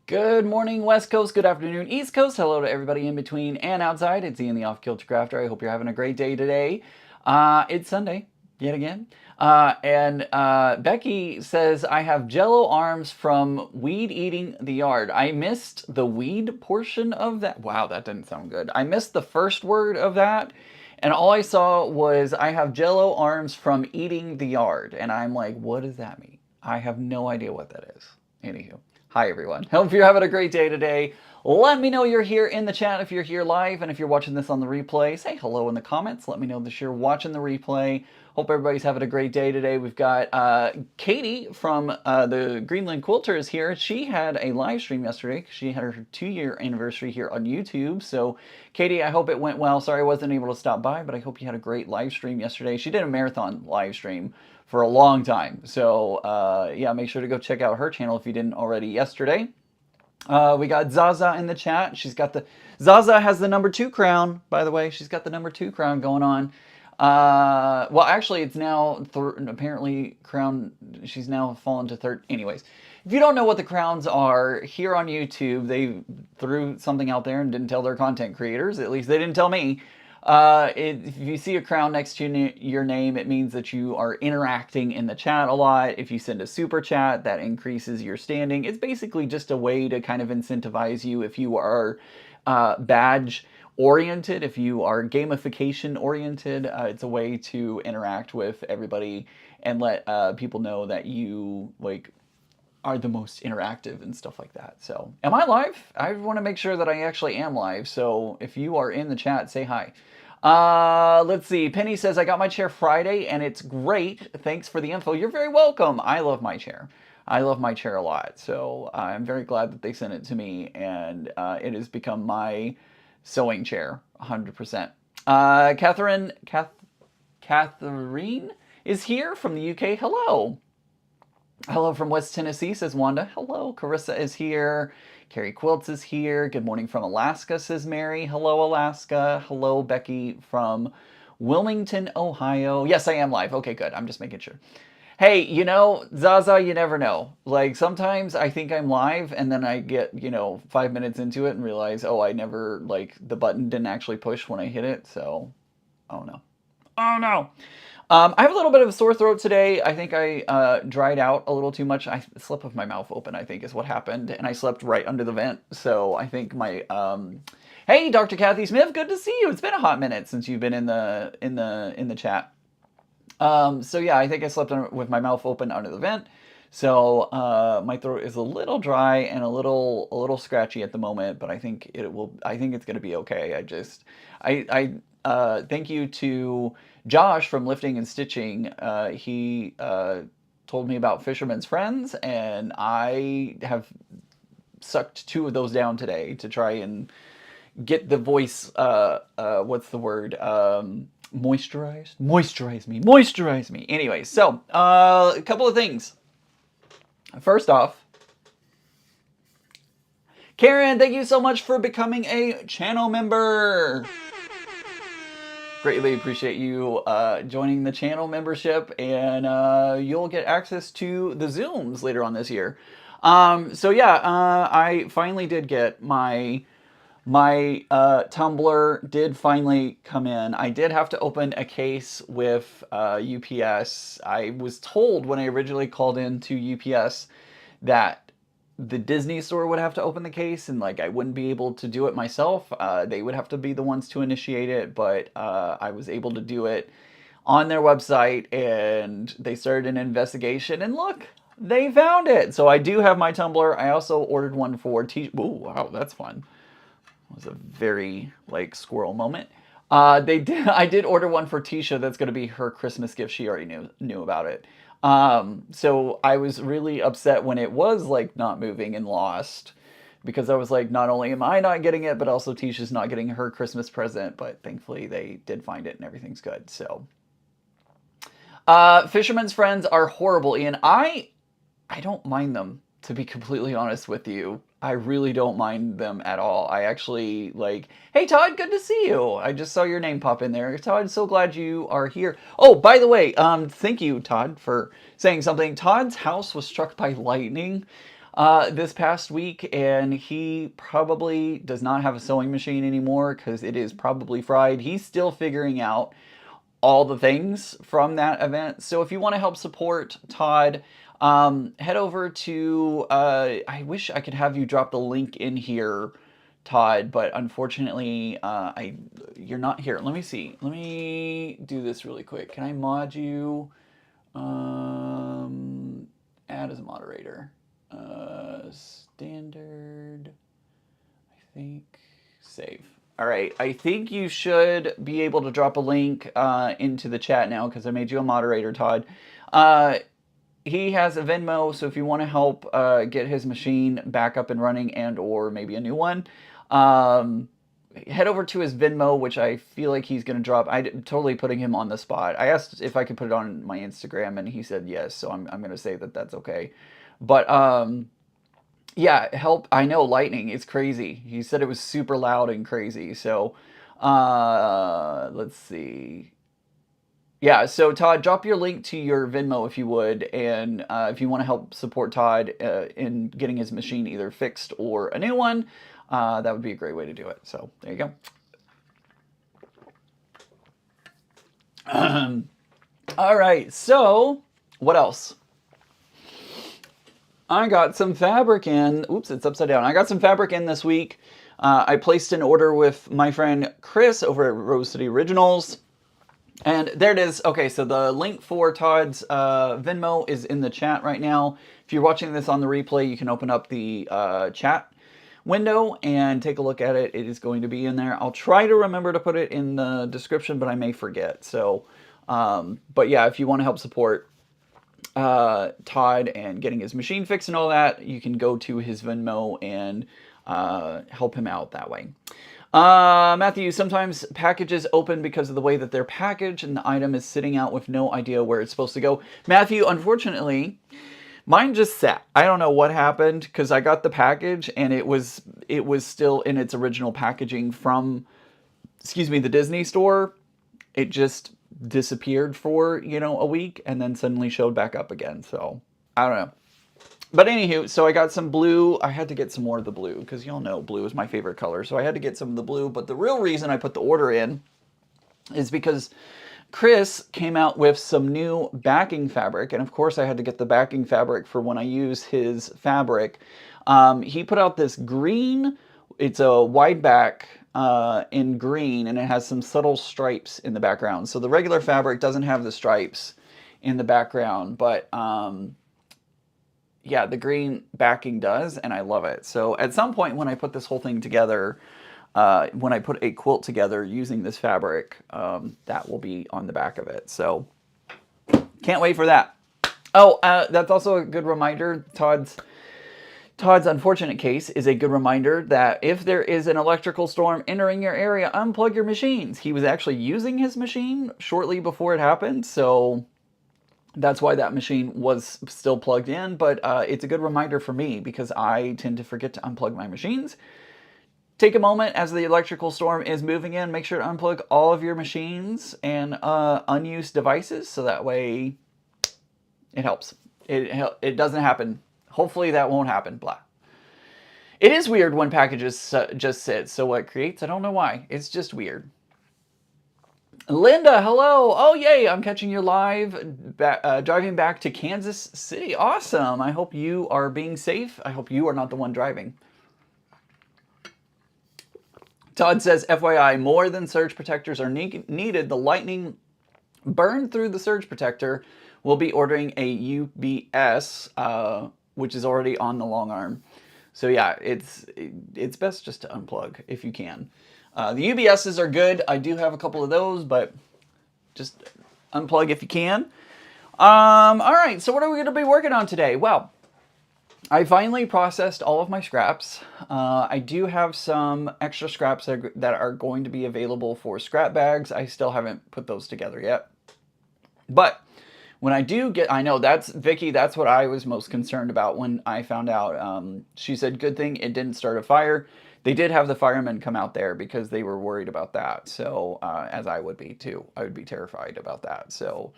Good morning, West Coast. Good afternoon, East Coast. Hello to everybody in between and outside. It's Ian, the Off Kilter Crafter. I hope you're having a great day today. It's Sunday, yet again. And Becky says, I have jello arms from weed eating the yard. I missed the weed portion of that. Wow, that didn't sound good. I missed the first word of that. And all I saw was, I have jello arms from eating the yard. And I'm like, what does that mean? I have no idea what that is. Anywho. Hi, everyone. Hope you're having a great day today. Let me know you're here in the chat if you're here live, and if you're watching this on the replay, say hello in the comments. Let me know that you're watching the replay. Hope everybody's having a great day today. We've got Katie from the Greenland Quilters here. She had a live stream yesterday. She had her 2-year anniversary here on YouTube. So, Katie, I hope it went well. Sorry I wasn't able to stop by, but I hope you had a great live stream yesterday. She did a marathon live stream for a long time. So yeah, make sure to go check out her channel if you didn't already yesterday. We got Zaza in the chat. Zaza has the number 2 crown, by the way. She's got the number 2 crown going on. Well, actually, it's now apparently crown. She's now fallen to third. Anyways, if you don't know what the crowns are, here on YouTube, they threw something out there and didn't tell their content creators. At least they didn't tell me. If you see a crown next to your name, it means that you are interacting in the chat a lot. If you send a super chat, that increases your standing. It's basically just a way to kind of incentivize you if you are badge oriented, if you are gamification oriented. It's a way to interact with everybody and let people know that you are the most interactive and stuff like that. So, am I live? I want to make sure that I actually am live. So, if you are in the chat, say hi. Let's see. Penny says, I got my chair Friday and it's great. Thanks for the info. You're very welcome. I love my chair. I love my chair a lot. So I'm very glad that they sent it to me, and it has become my sewing chair 100%. Catherine is here from the UK. Hello. Hello from West Tennessee, says Wanda. Hello. Carissa is here. Carrie Quilts is here. Good morning from Alaska, says Mary. Hello, Alaska. Hello, Becky from Wilmington, Ohio. Yes, I am live. Okay, good. I'm just making sure. Hey, you know, Zaza, you never know. Like, sometimes I think I'm live, and then I get, 5 minutes into it and realize, oh, I never, the button didn't actually push when I hit it, so, oh no. Oh no! I have a little bit of a sore throat today. I think I dried out a little too much. I slept with my mouth open, I think is what happened, and I slept right under the vent. So I think my hey, Dr. Kathy Smith, good to see you. It's been a hot minute since you've been in the chat. So yeah, I think I slept with my mouth open under the vent. So my throat is a little dry and a little scratchy at the moment, but I think I think it's gonna be okay. I thank you to Josh from Lifting and Stitching. He told me about Fisherman's Friends, and I have sucked 2 of those down today to try and get the voice, what's the word? Moisturized? Moisturize me. Anyway, so a couple of things. First off, Karen, thank you so much for becoming a channel member. Greatly appreciate you joining the channel membership, and you'll get access to the Zooms later on this year. So yeah, I finally did get my Tumbler did finally come in. I did have to open a case with UPS. I was told when I originally called in to UPS that the Disney store would have to open the case, and I wouldn't be able to do it myself. They would have to be the ones to initiate it, but I was able to do it on their website, and they started an investigation, and look, they found it. So I do have my Tumbler. I also ordered one for Oh, wow, that's fun. It was a very squirrel moment. I did order one for Tisha. That's going to be her Christmas gift. She already knew about it. So I was really upset when it was not moving and lost, because I was like, not only am I not getting it, but also Tisha's not getting her Christmas present. But thankfully they did find it and everything's good. So Fisherman's Friends are horrible, Ian. I don't mind them, to be completely honest with you. I really don't mind them at all. I actually hey Todd, good to see you. I just saw your name pop in there. Todd, so glad you are here. Oh, by the way, thank you, Todd, for saying something. Todd's house was struck by lightning this past week, and he probably does not have a sewing machine anymore because it is probably fried. He's still figuring out all the things from that event. So if you want to help support Todd, head over to, I wish I could have you drop the link in here, Todd, but unfortunately, you're not here. Let me see. Let me do this really quick. Can I mod you? Add as a moderator. Standard, I think, save. All right, I think you should be able to drop a link into the chat now because I made you a moderator, Todd. He has a Venmo, so if you want to help get his machine back up and running and or maybe a new one, head over to his Venmo, which I feel like he's going to drop. I'm totally putting him on the spot. I asked if I could put it on my Instagram, and he said yes, so I'm going to say that that's okay. But yeah, help. I know lightning is crazy. He said it was super loud and crazy. So let's see. Yeah, so Todd, drop your link to your Venmo if you would, and if you want to help support Todd in getting his machine either fixed or a new one, that would be a great way to do it. So there you go. All right, so what else? I got some fabric in. Oops, it's upside down. I got some fabric in this week. I placed an order with my friend Chris over at Rose City Originals. And there it is. Okay, so the link for Todd's Venmo is in the chat right now. If you're watching this on the replay, you can open up the chat window and take a look at it. It is going to be in there. I'll try to remember to put it in the description, but I may forget. So, but yeah, if you want to help support Todd and getting his machine fixed and all that, you can go to his Venmo and help him out that way. Matthew, sometimes packages open because of the way that they're packaged and the item is sitting out with no idea where it's supposed to go. Matthew, unfortunately, mine just sat. I don't know what happened because I got the package and it was still in its original packaging from, excuse me, the Disney store. It just disappeared for, a week and then suddenly showed back up again. So I don't know. But anywho, so I got some blue. I had to get some more of the blue because y'all know blue is my favorite color. So I had to get some of the blue. But the real reason I put the order in is because Chris came out with some new backing fabric. And of course I had to get the backing fabric for when I use his fabric. He put out this green. It's a wide back in green, and it has some subtle stripes in the background. So the regular fabric doesn't have the stripes in the background, but yeah, the green backing does, and I love it. So at some point when I put this whole thing together, when I put a quilt together using this fabric, that will be on the back of it. So can't wait for that. Oh, that's also a good reminder. Todd's unfortunate case is a good reminder that if there is an electrical storm entering your area, unplug your machines. He was actually using his machine shortly before it happened, so that's why that machine was still plugged in, but it's a good reminder for me because I tend to forget to unplug my machines. Take a moment as the electrical storm is moving in, make sure to unplug all of your machines and unused devices so that way it helps. It doesn't happen. Hopefully that won't happen, blah. It is weird when packages just sit, so what creates? I don't know why. It's just weird. Linda, hello. Oh, yay. I'm catching you live, driving back to Kansas City. Awesome. I hope you are being safe. I hope you are not the one driving. Todd says, FYI, more than surge protectors are needed. The lightning burned through the surge protector. We'll be ordering a UBS, which is already on the long arm. So yeah, it's best just to unplug if you can. The UBSs are good. I do have a couple of those, but just unplug if you can. All right, so what are we going to be working on today? Well, I finally processed all of my scraps. I do have some extra scraps that are going to be available for scrap bags. I still haven't put those together yet. But when I do get, I know that's, Vicky, that's what I was most concerned about when I found out. She said, good thing it didn't start a fire. They did have the firemen come out there because they were worried about that. So, as I would be too. I would be terrified about that. So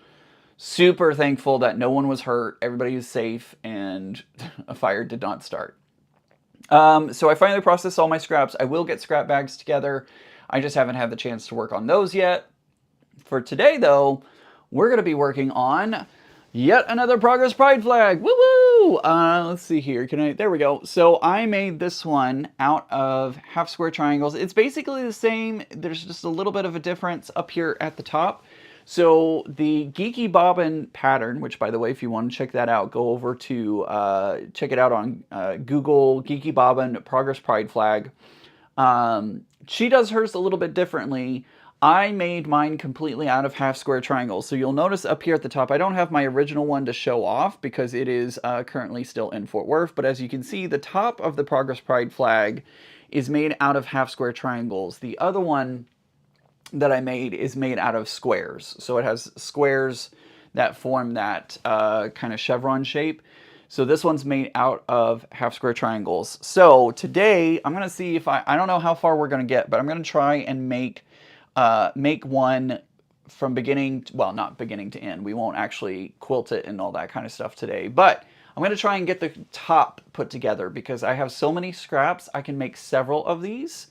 Super thankful that no one was hurt, everybody was safe, and a fire did not start. So I finally processed all my scraps. I will get scrap bags together. I just haven't had the chance to work on those yet. For today, though, we're going to be working on yet another Progress Pride flag. Woo-woo! Let's see here. There we go. So I made this one out of half square triangles. It's basically the same. There's just a little bit of a difference up here at the top. So the Geeky Bobbin pattern, which by the way, if you want to check that out, go over to check it out on Google, Geeky Bobbin Progress Pride flag. She does hers a little bit differently. I made mine completely out of half square triangles. So you'll notice up here at the top, I don't have my original one to show off because it is currently still in Fort Worth. But as you can see, the top of the Progress Pride flag is made out of half square triangles. The other one that I made is made out of squares. So it has squares that form that kind of chevron shape. So this one's made out of half square triangles. So today I'm gonna see if I don't know how far we're gonna get, but I'm gonna try and make one from beginning, well, not beginning to end. We won't actually quilt it and all that kind of stuff today, but I'm gonna try and get the top put together because I have so many scraps, I can make several of these.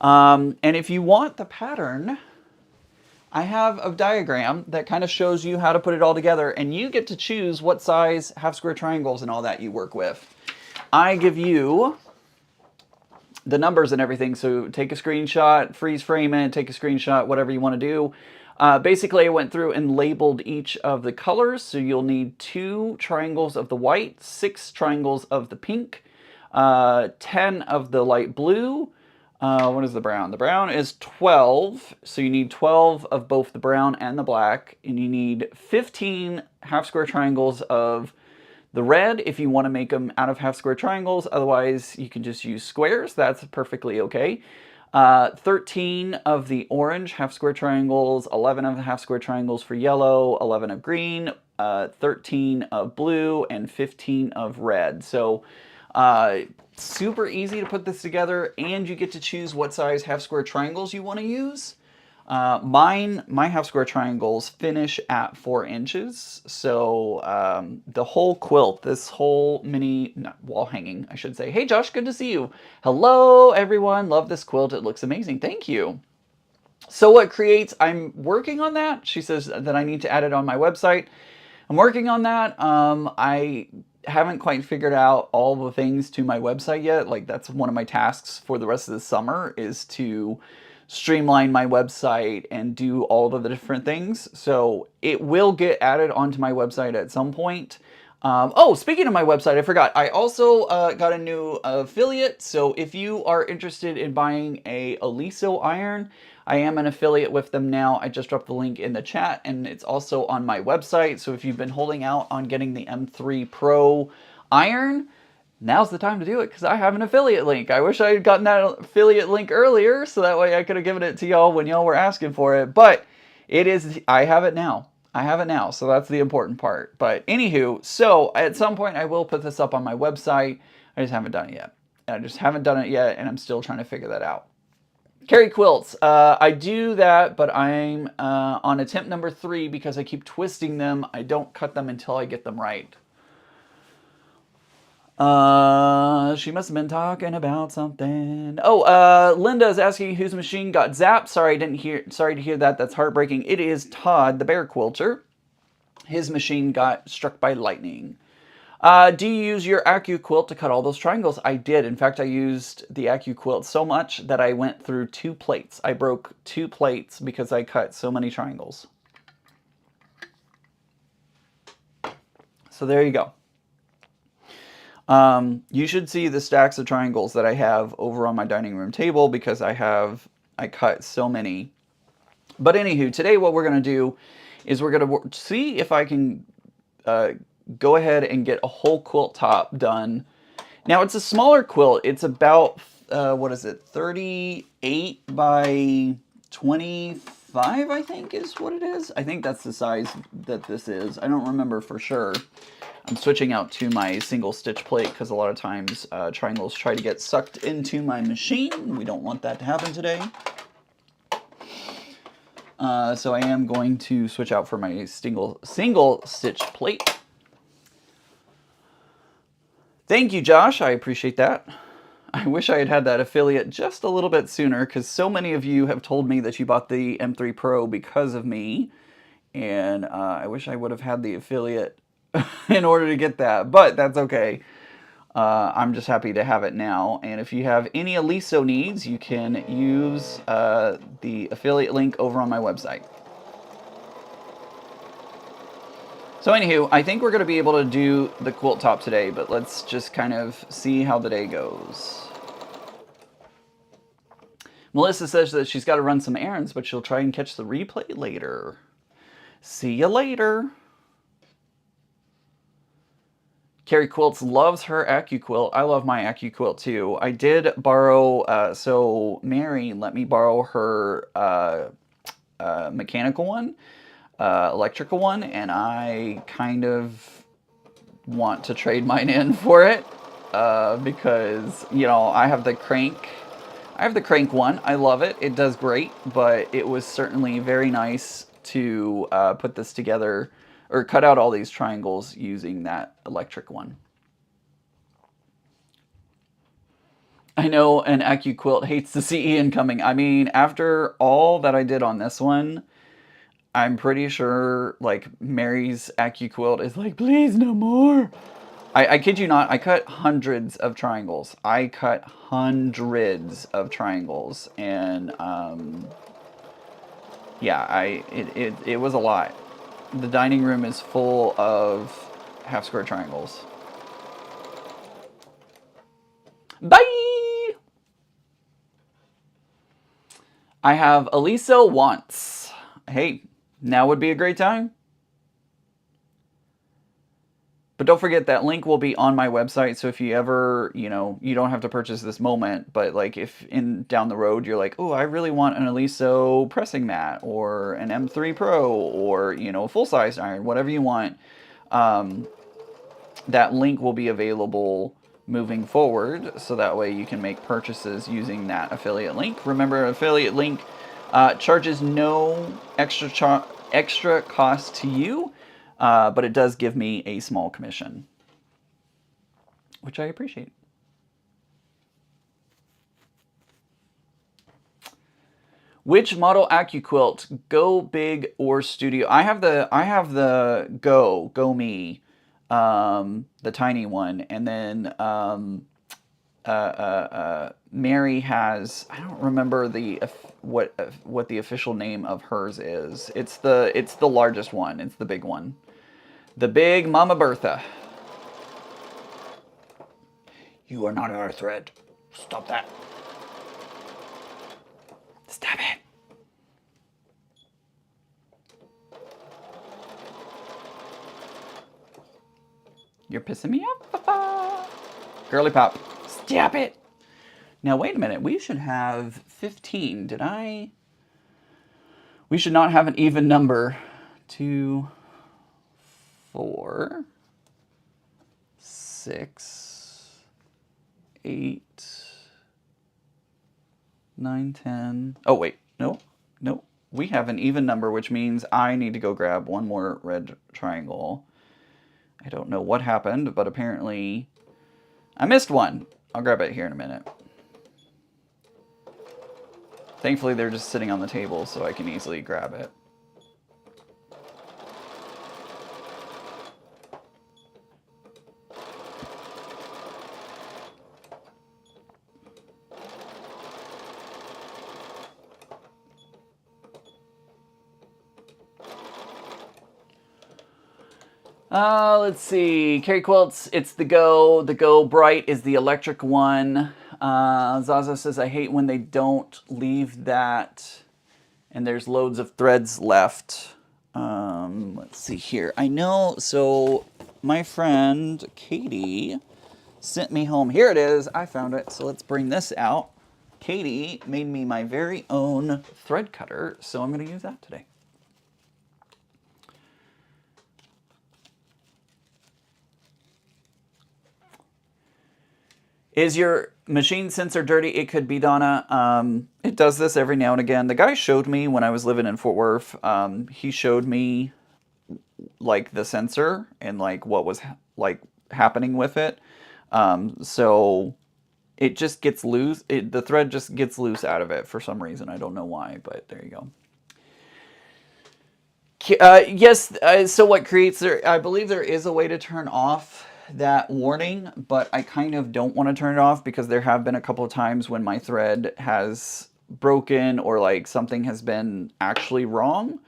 And if you want the pattern, I have a diagram that kind of shows you how to put it all together, and you get to choose what size half square triangles and all that you work with. I give you the numbers and everything, so take a screenshot, freeze frame it, take a screenshot, whatever you want to do. Basically, I went through and labeled each of the colors, so you'll need 2 triangles of the white, 6 triangles of the pink, 10 of the light blue. What is the brown? The brown is 12, so you need 12 of both the brown and the black, and you need 15 half square triangles of the red if you want to make them out of half square triangles. Otherwise, you can just use squares. That's perfectly okay. 13 of the orange half square triangles, 11 of the half square triangles for yellow, 11 of green, 13 of blue, and 15 of red. So super easy to put this together, and you get to choose what size half square triangles you want to use. My half square triangles finish at 4 inches. So the whole quilt, this whole mini wall hanging, I should say. Hey Josh, good to see you. Hello everyone, love this quilt. It looks amazing. Thank you. So what creates, I'm working on that. She says that I need to add it on my website. I'm working on that. I haven't quite figured out all the things to my website yet. Like that's one of my tasks for the rest of the summer is to streamline my website and do all of the different things. So it will get added onto my website at some point. Oh, speaking of my website, I forgot. I also got a new affiliate. So if you are interested in buying a Aliso iron, I am an affiliate with them now. I just dropped the link in the chat, and it's also on my website. So if you've been holding out on getting the M3 Pro iron, now's the time to do it because I have an affiliate link. I wish I had gotten that affiliate link earlier so that way I could have given it to y'all when y'all were asking for it. But it is, I have it now. I have it now, so that's the important part. But anywho, so at some point I will put this up on my website. I just haven't done it yet. And I'm still trying to figure that out. Carry quilts. I do that, but I'm on attempt number 3 because I keep twisting them. I don't cut them until I get them right. She must have been talking about something. Oh, Linda is asking whose machine got zapped. Sorry to hear that. That's heartbreaking. It is Todd, the bear quilter. His machine got struck by lightning. Do you use your AccuQuilt to cut all those triangles? I did. In fact, I used the AccuQuilt so much that I went through 2 plates. I broke 2 plates because I cut so many triangles. So there you go. You should see the stacks of triangles that I have over on my dining room table because I cut so many. But anywho, today what we're going to do is we're going to see if I can go ahead and get a whole quilt top done. Now it's a smaller quilt. It's about, what is it, 38 by 25, I think is what it is. I think that's the size that this is. I don't remember for sure. I'm switching out to my single stitch plate because a lot of times triangles try to get sucked into my machine. We don't want that to happen today. So I am going to switch out for my single stitch plate. Thank you, Josh. I appreciate that. I wish I had had that affiliate just a little bit sooner, because so many of you have told me that you bought the M3 Pro because of me, and I wish I would have had the affiliate in order to get that, but that's okay. I'm just happy to have it now, and if you have any Aliso needs, you can use the affiliate link over on my website. So anywho, I think we're going to be able to do the quilt top today, but let's just kind of see how the day goes. Melissa says that she's got to run some errands, but she'll try and catch the replay later. See you later. Carrie Quilts loves her AccuQuilt. I love my AccuQuilt too. I did borrow, so Mary let me borrow her mechanical one, electrical one, and I kind of want to trade mine in for it because, you know, I have the crank one. I love it. It does great, but it was certainly very nice to put this together, or cut out all these triangles using that electric one. I know an AccuQuilt hates to see Ian coming. I mean, after all that I did on this one, I'm pretty sure, like, Mary's AccuQuilt is like, please, no more. I kid you not, I cut hundreds of triangles. I cut hundreds of triangles, and yeah, it was a lot. The dining room is full of half square triangles. Bye! I have Aliso wants. Hey, now would be a great time. But don't forget that link will be on my website, so if you ever, you know, you don't have to purchase this moment, but like if down the road you're like, oh, I really want an Aliso pressing mat, or an M3 Pro, or, you know, a full-size iron, whatever you want, that link will be available moving forward, so that way you can make purchases using that affiliate link. Remember, affiliate link charges no extra cost to you, but it does give me a small commission, which I appreciate. Which model AccuQuilt? Go Big or Studio? I have the Go Me, the tiny one, and then Mary has, I don't remember what the official name of hers is. It's the largest one. It's the big one. The big Mama Bertha. You are not our threat. Stop that. Stop it. You're pissing me off, Papa. Girly pop. Stop it. Now, wait a minute. We should have 15. Did I? We should not have an even number. 2, 4, 6, 8, 9, 10. Oh, wait. No. No. We have an even number, which means I need to go grab one more red triangle. I don't know what happened, but apparently I missed one. I'll grab it here in a minute. Thankfully, they're just sitting on the table, so I can easily grab it. Let's see. Carrie Quilts, it's the Go. The Go Bright is the electric one. Zaza says, I hate when they don't leave that and there's loads of threads left. Let's see here. I know, so my friend Katie sent me home. Here it is. I found it. So let's bring this out. Katie made me my very own thread cutter, so I'm going to use that today. Is your machine sensor dirty? It could be, Donna. It does this every now and again. The guy showed me when I was living in Fort Worth. He showed me like the sensor and like what was like happening with it. So it just gets loose. The thread just gets loose out of it for some reason. I don't know why, but there you go. Yes. So what creates there? I believe there is a way to turn off that warning, but I kind of don't want to turn it off because there have been a couple of times when my thread has broken or like something has been actually wrong,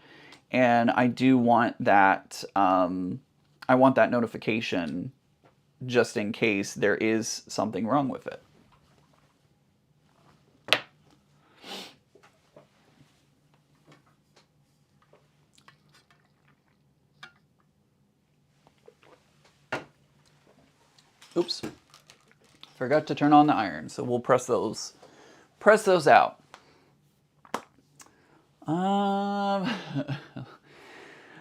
and I do want that. I want that notification just in case there is something wrong with it. Oops. Forgot to turn on the iron, so we'll press those out.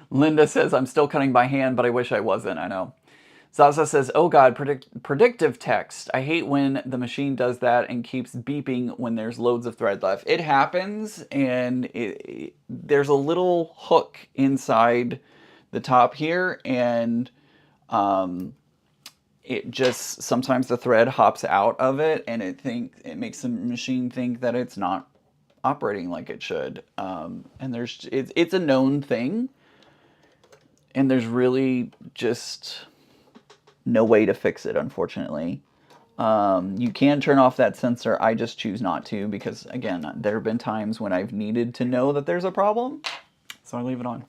Linda says, I'm still cutting by hand, but I wish I wasn't. I know. Zaza says, oh God, predictive text. I hate when the machine does that and keeps beeping when there's loads of thread left. It happens, and there's a little hook inside the top here, and it just, sometimes the thread hops out of it, and it makes the machine think that it's not operating like it should. And it's a known thing, and there's really just no way to fix it, unfortunately. You can turn off that sensor. I just choose not to because, again, there have been times when I've needed to know that there's a problem, so I leave it on.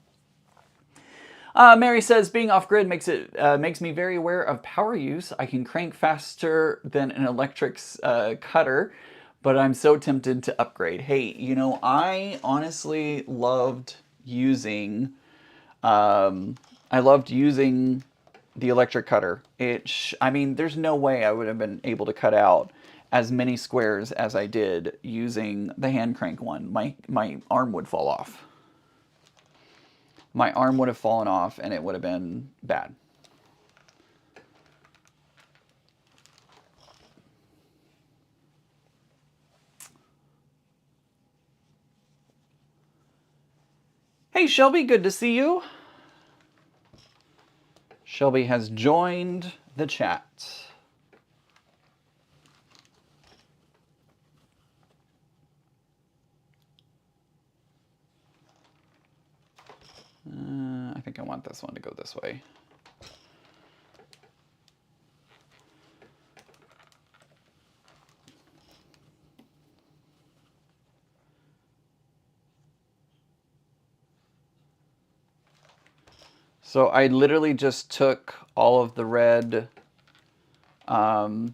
Mary says, being off-grid makes me very aware of power use. I can crank faster than an electric cutter, but I'm so tempted to upgrade. Hey, you know, I honestly loved using the electric cutter. I mean, there's no way I would have been able to cut out as many squares as I did using the hand crank one. My arm would fall off. My arm would have fallen off and it would have been bad. Hey Shelby, good to see you. Shelby has joined the chat. I think I want this one to go this way. So I literally just took all of the red half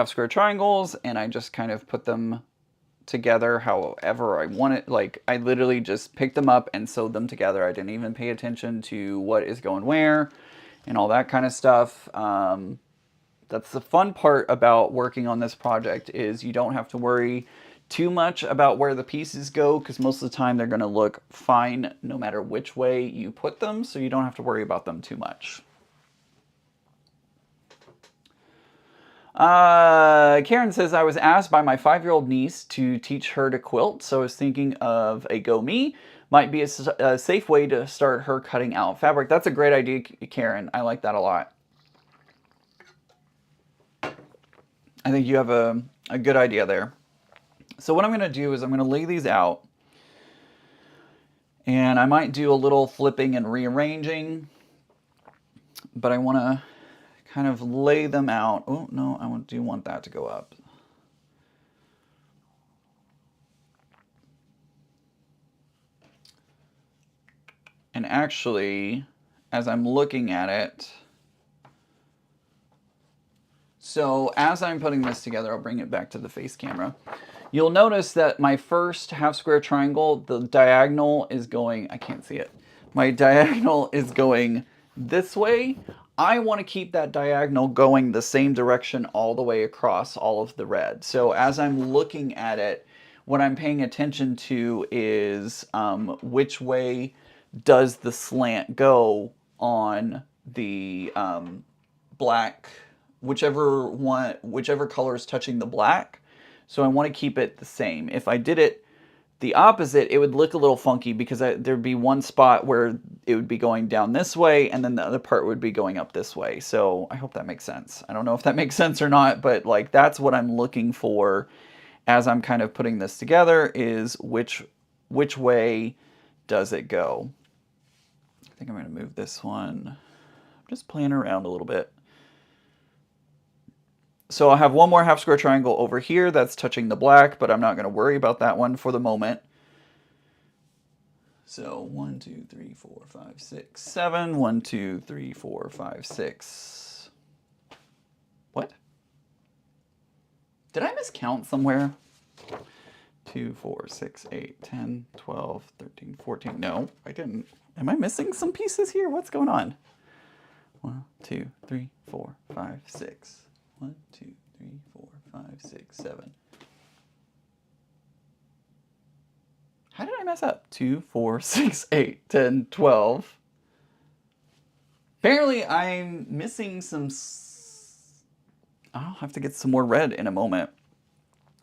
square triangles, and I just kind of put them together however I want it. Like, I literally just picked them up and sewed them together. I didn't even pay attention to what is going where and all that kind of stuff. That's the fun part about working on this project, is you don't have to worry too much about where the pieces go, because most of the time they're going to look fine no matter which way you put them, so you don't have to worry about them too much. Karen says, I was asked by my 5-year-old niece to teach her to quilt, so I was thinking of a Go Me. Might be a safe way to start her cutting out fabric. That's a great idea, Karen. I like that a lot. I think you have a good idea there. So what I'm going to do is I'm going to lay these out, and I might do a little flipping and rearranging, but I want to kind of lay them out. Oh, no, I do want that to go up. And actually, as I'm looking at it, so as I'm putting this together, I'll bring it back to the face camera. You'll notice that my first half square triangle, the diagonal is going, I can't see it. My diagonal is going this way. I want to keep that diagonal going the same direction all the way across all of the red. So as I'm looking at it, what I'm paying attention to is which way does the slant go on the black whichever color is touching the black. So I want to keep it the same. If I did it the opposite, it would look a little funky because there'd be one spot where it would be going down this way and then the other part would be going up this way. So I hope that makes sense. I don't know if that makes sense or not, but like that's what I'm looking for as I'm kind of putting this together, is which way does it go. I think I'm going to move this one. I'm just playing around a little bit. So I'll have one more half square triangle over here that's touching the black, but I'm not going to worry about that one for the moment. So 1, 2, 3, 4, 5, 6, 7. 1, 2, 3, 4, 5, 6. What? Did I miscount somewhere? 2, 4, 6, 8, 10, 12, 13, 14. No, I didn't. Am I missing some pieces here? What's going on? 1, 2, 3, 4, 5, 6. 1, 2, 3, 4, 5, 6, 7. How did I mess up? 2, 4, 6, 8, 10, 12. Apparently I'm missing some... I'll have to get some more red in a moment.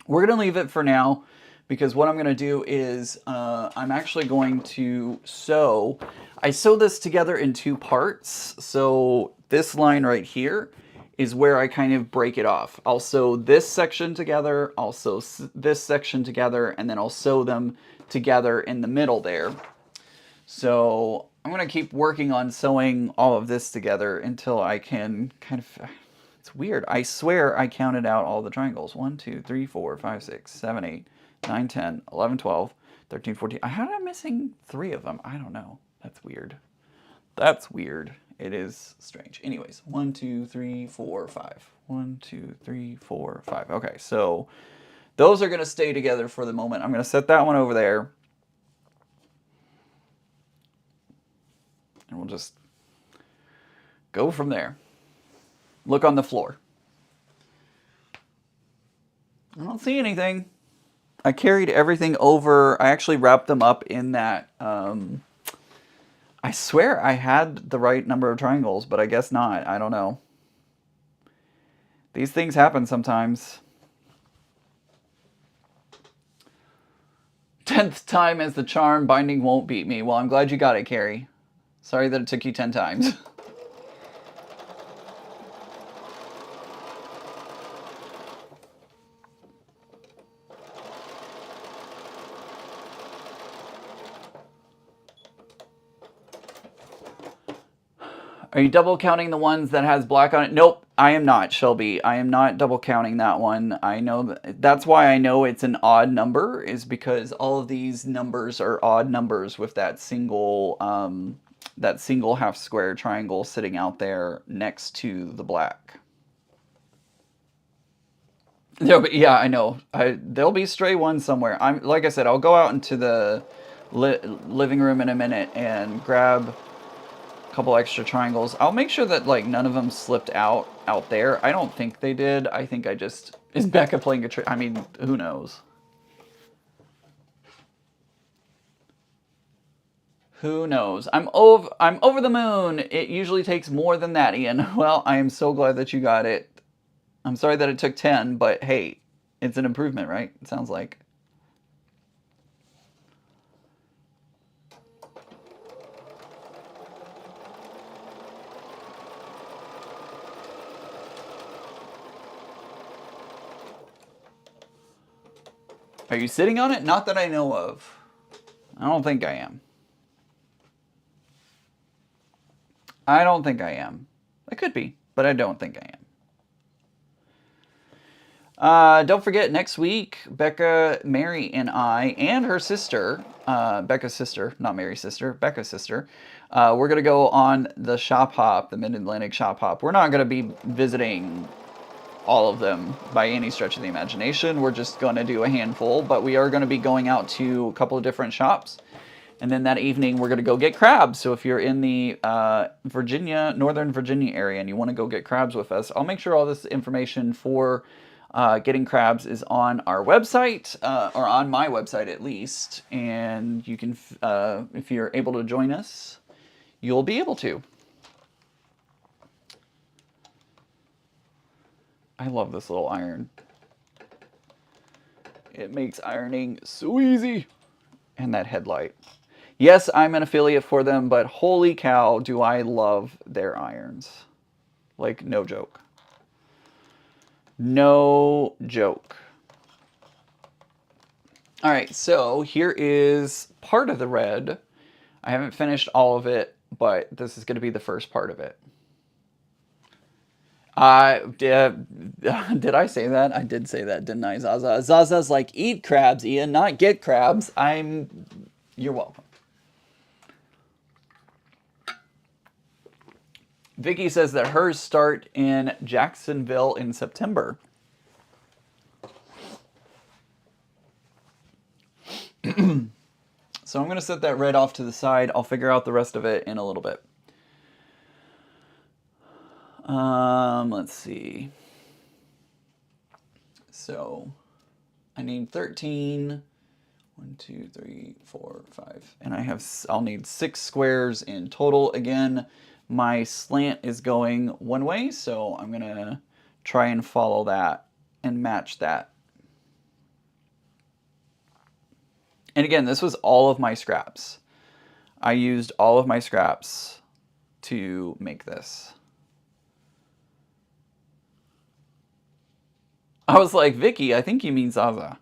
We're going to leave it for now because what I'm going to do is I'm actually going to sew. I sew this together in 2 parts. So this line right here is where I kind of break it off. I'll sew this section together, I'll sew this section together, and then I'll sew them together in the middle there. So I'm going to keep working on sewing all of this together until I can kind of... It's weird. I swear I counted out all the triangles. 1, 2, 3, 4, 5, 6, 7, 8, 9, 10, 11, 12, 13, 14. How am I missing 3 of them? I don't know. That's weird. That's weird. It is strange. Anyways, 1, 2, 3, 4, 5. 1, 2, 3, 4, 5. Okay, so those are going to stay together for the moment. I'm going to set that one over there. And we'll just go from there. Look on the floor. I don't see anything. I carried everything over. I actually wrapped them up in that... I swear I had the right number of triangles, but I guess not. I don't know. These things happen sometimes. 10th time as the charm, binding won't beat me. Well, I'm glad you got it, Carrie. Sorry that it took you 10 times. Are you double counting the ones that has black on it? Nope, I am not, Shelby. I am not double counting that one. I know that's why I know it's an odd number, is because all of these numbers are odd numbers with that single half square triangle sitting out there next to the black. No, but yeah, I know. There'll be stray ones somewhere. Like I said, I'll go out into the living room in a minute and grab couple extra triangles. I'll make sure that like none of them slipped out there. I don't think they did. I think I just... Is Becca playing a trick? I mean, who knows? Who knows? I'm over the moon. It usually takes more than that, Ian. Well, I am so glad that you got it. I'm sorry that it took 10, but hey, it's an improvement, right? It sounds like. Are you sitting on it? Not that I know of. I don't think I am. I don't think I am. I could be, but I don't think I am. Don't forget, next week, Becca, Mary, and I, and her sister, Becca's sister, not Mary's sister, Becca's sister, we're going to go on the shop hop, the Mid-Atlantic shop hop. We're not going to be visiting all of them by any stretch of the imagination. We're just going to do a handful, but we are going to be going out to a couple of different shops. And then that evening, we're going to go get crabs. So if you're in the Northern Virginia area and you want to go get crabs with us, I'll make sure all this information for getting crabs is on our website, or on my website at least. And you can, if you're able to join us, you'll be able to. I love this little iron. It makes ironing so easy. And that headlight. Yes, I'm an affiliate for them, but holy cow, do I love their irons. Like, no joke. No joke. All right, so here is part of the red. I haven't finished all of it, but this is going to be the first part of it. Did I say that? I did say that, didn't I, Zaza? Zaza's like, eat crabs, Ian, not get crabs. You're welcome. Vicky says that hers start in Jacksonville in September. So I'm going to set that red off to the side. I'll figure out the rest of it in a little bit. Let's see. So I need 13. 1, 2, 3, 4, 5. And I'll need 6 squares in total. Again, my slant is going one way, so I'm going to try and follow that and match that. And again, this was all of my scraps. I used all of my scraps to make this. I was like, Vicky, I think you mean Zaza.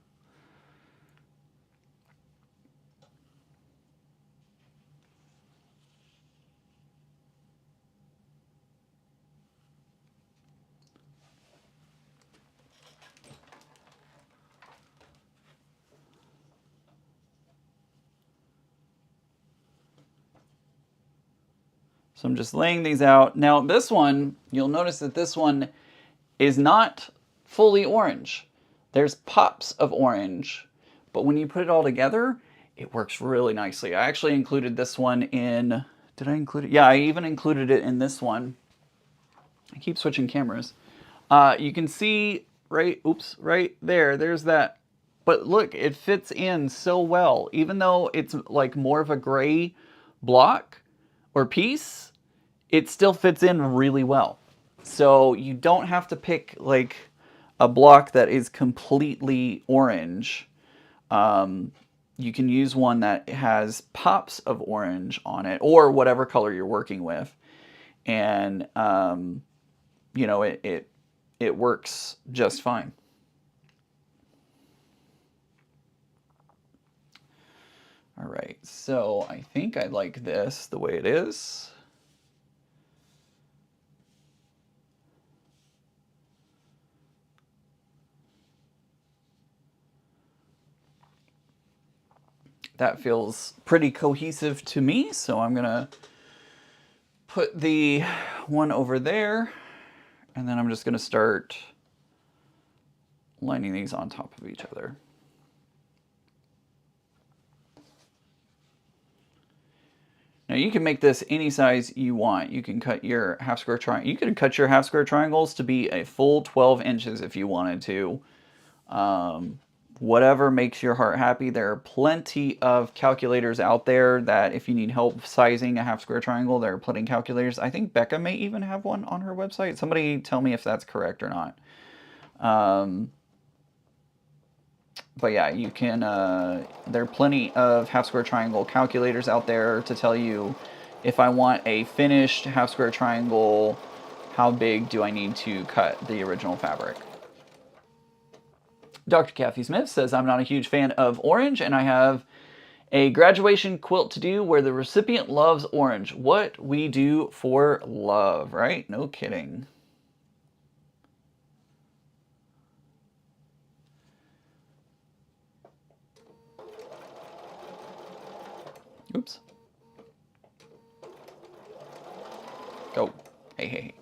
So I'm just laying these out. Now this one, you'll notice that this one is not fully orange. There's pops of orange, but when you put it all together, it works really nicely. I actually included this one in, did I include it? Yeah, I even included it in this one. I keep switching cameras. You can see right there, there's that. But look, it fits in so well. Even though it's like more of a gray block or piece, it still fits in really well. So you don't have to pick like a block that is completely orange. You can use one that has pops of orange on it, or whatever color you're working with. And, you know, it works just fine. All right, so I think I like this the way it is. That feels pretty cohesive to me, so I'm gonna put the one over there, and then I'm just gonna start lining these on top of each other. Now you can make this any size you want. You can cut your half square triangle. You could cut your half square triangles to be a full 12 inches if you wanted to. Whatever makes your heart happy. There are plenty of calculators out there that if you need help sizing a half square triangle, there are plenty of calculators. I think Becca may even have one on her website. Somebody tell me if that's correct or not. But yeah, you can, there are plenty of half square triangle calculators out there to tell you if I want a finished half square triangle, how big do I need to cut the original fabric. Dr. Kathy Smith says, I'm not a huge fan of orange, and I have a graduation quilt to do where the recipient loves orange. What we do for love, right? No kidding. Oops. Go. Hey, hey, hey.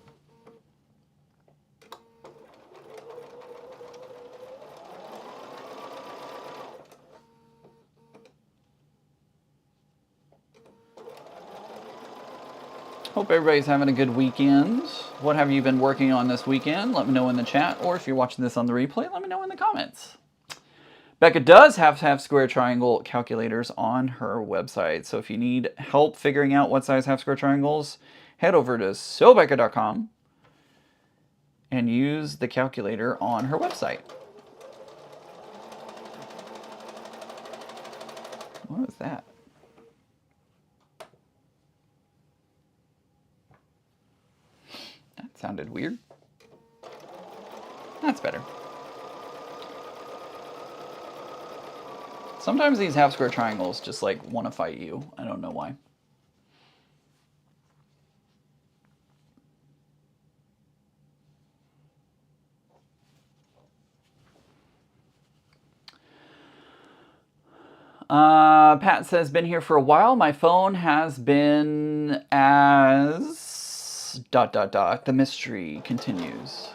Hope everybody's having a good weekend. What have you been working on this weekend? Let me know in the chat, or if you're watching this on the replay, let me know in the comments. Becca does have square triangle calculators on her website, so if you need help figuring out what size half square triangles, head over to sewbecca.com and use the calculator on her website. What was that? That sounded weird. That's better. Sometimes these half square triangles just like want to fight you. I don't know why. Pat says, been here for a while. My phone has been as ... The mystery continues.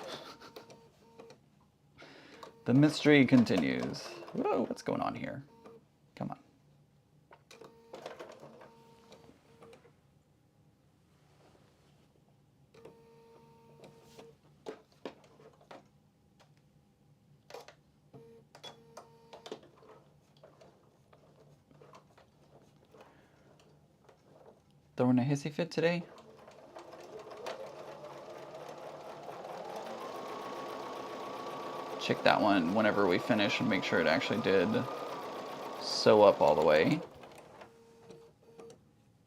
The mystery continues. Whoa, what's going on here? Come on. Throwing a hissy fit today? Check that one whenever we finish and make sure it actually did sew up all the way.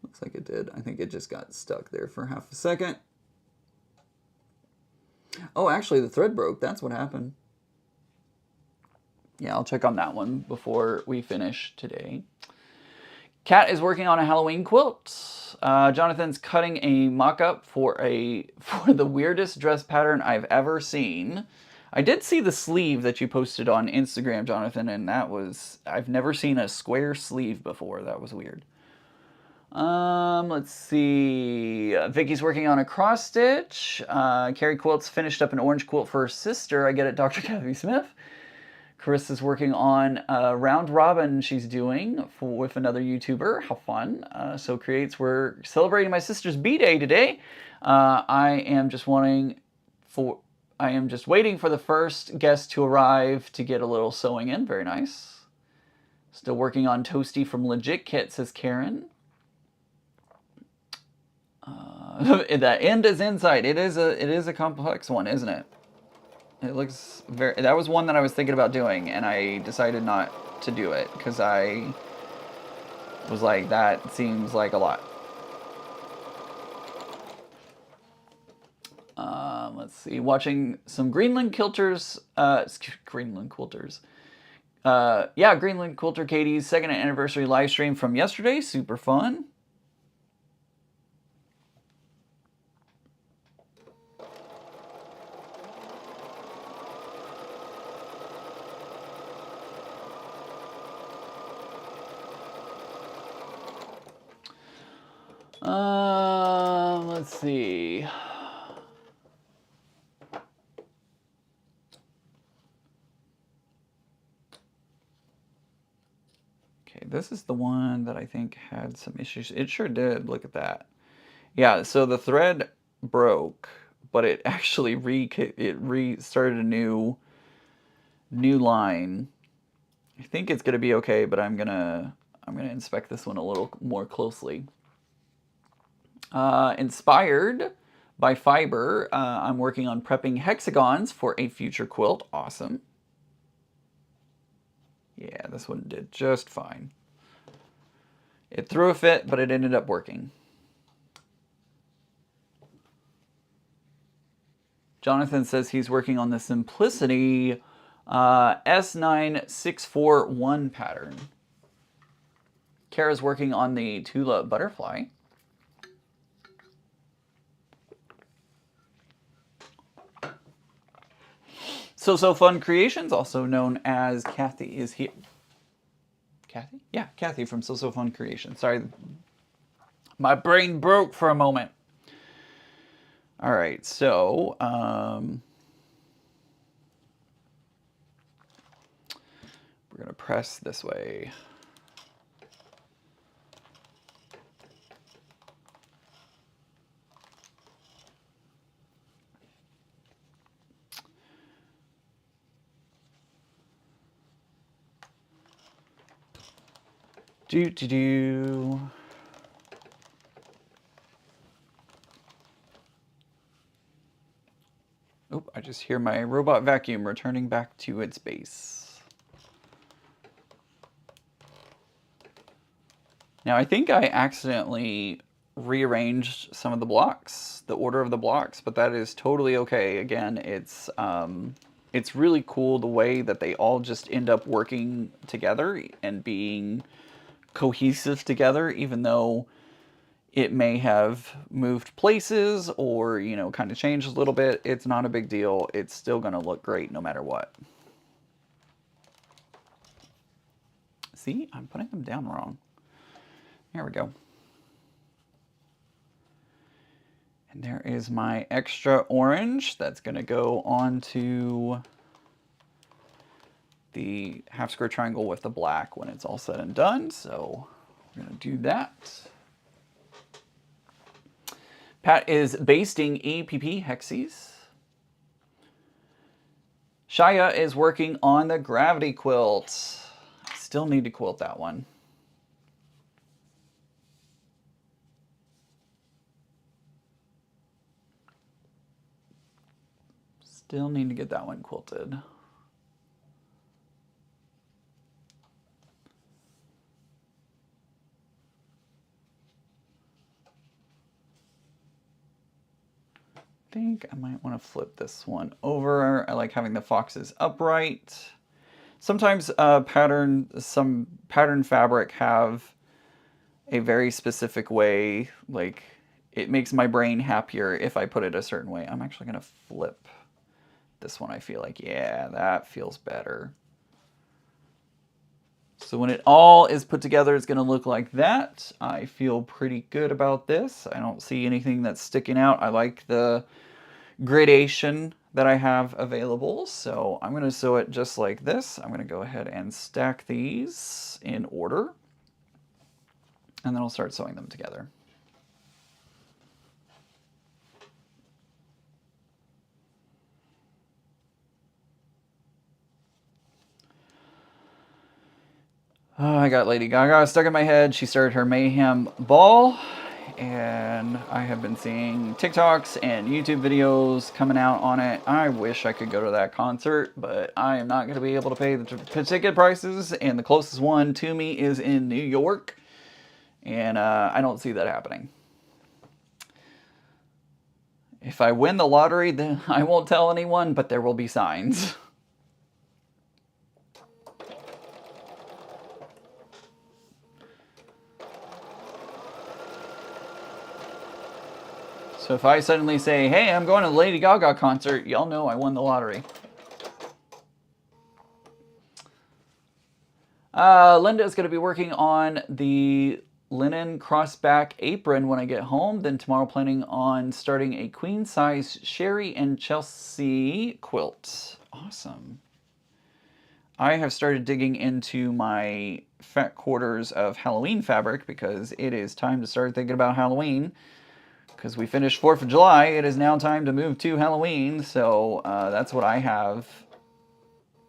Looks like it did. I think it just got stuck there for half a second. Oh, actually the thread broke. That's what happened. Yeah, I'll check on that one before we finish today. Kat is working on a Halloween quilt. Jonathan's cutting a mock-up for the weirdest dress pattern I've ever seen. I did see the sleeve that you posted on Instagram, Jonathan, and that was... I've never seen a square sleeve before. That was weird. Let's see. Vicky's working on a cross stitch. Carrie Quilt's finished up an orange quilt for her sister. I get it, Dr. Kathy Smith. Carissa's working on a round robin she's doing with another YouTuber. How fun. So Creates, we're celebrating my sister's B-Day today. I am just waiting for the first guest to arrive to get a little sewing in. Very nice. Still working on Toasty from Legit Kit, says Karen. The end is in sight. It is a complex one, isn't it? It looks very... That was one that I was thinking about doing, and I decided not to do it, because I was like, that seems like a lot. Let's see. Watching some Greenland Quilters... Greenland Quilters. Yeah, Greenland Quilter Katie's second anniversary live stream from yesterday. Super fun. Let's see. Okay, this is the one that I think had some issues. It sure did. Look at that. Yeah, so the thread broke, but it actually restarted a new line. I think it's gonna be okay, but I'm gonna inspect this one a little more closely. Inspired by fiber, I'm working on prepping hexagons for a future quilt. Awesome. Yeah, this one did just fine. It threw a fit, but it ended up working. Jonathan says he's working on the Simplicity S9641 pattern. Kara's working on the Tula Butterfly. So Fun Creations, also known as Kathy, is here. Kathy? Yeah, Kathy from So Fun Creations. Sorry, my brain broke for a moment. All right, so we're gonna press this way. Do. Oop, I just hear my robot vacuum returning back to its base. Now I think I accidentally rearranged some of the blocks, the order of the blocks, but that is totally okay. Again, it's really cool the way that they all just end up working together and being cohesive together, even though it may have moved places or, you know, kind of changed a little bit. It's not a big deal. It's still going to look great no matter what. See, I'm putting them down wrong. There we go. And there is my extra orange that's going to go onto the half square triangle with the black when it's all said and done. So we're going to do that. Pat is basting EPP hexes. Shia is working on the gravity quilt. Still need to quilt that one. Still need to get that one quilted. I think I might want to flip this one over. I like having the foxes upright. Sometimes some pattern fabric have a very specific way, like it makes my brain happier if I put it a certain way. I'm actually going to flip this one. I feel like, yeah, that feels better. So when it all is put together, it's going to look like that. I feel pretty good about this. I don't see anything that's sticking out. I like the gradation that I have available. So I'm going to sew it just like this. I'm going to go ahead and stack these in order. And then I'll start sewing them together. Oh, I got Lady Gaga stuck in my head. She started her Mayhem ball, and I have been seeing TikToks and YouTube videos coming out on it. I wish I could go to that concert, but I am not going to be able to pay the ticket prices, and the closest one to me is in New York, and I don't see that happening. If I win the lottery, then I won't tell anyone, but there will be signs. So if I suddenly say, hey, I'm going to the Lady Gaga concert, y'all know I won the lottery. Linda is going to be working on the linen crossback apron when I get home. Then tomorrow planning on starting a queen size Sherry and Chelsea quilt. Awesome. I have started digging into my fat quarters of Halloween fabric because it is time to start thinking about Halloween. Because we finished 4th of July, it is now time to move to Halloween. So that's what I have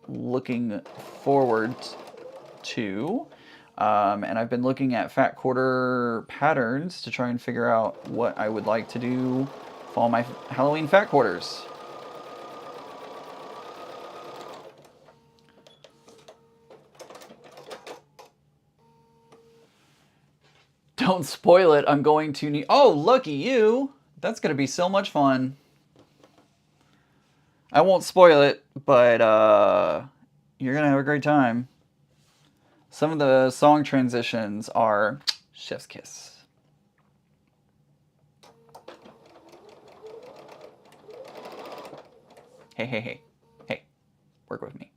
looking forward to. And I've been looking at fat quarter patterns to try and figure out what I would like to do for all my Halloween fat quarters. Don't spoil it. I'm going to need... Oh, lucky you. That's going to be so much fun. I won't spoil it, but you're going to have a great time. Some of the song transitions are chef's kiss. Hey, hey, hey. Hey, work with me.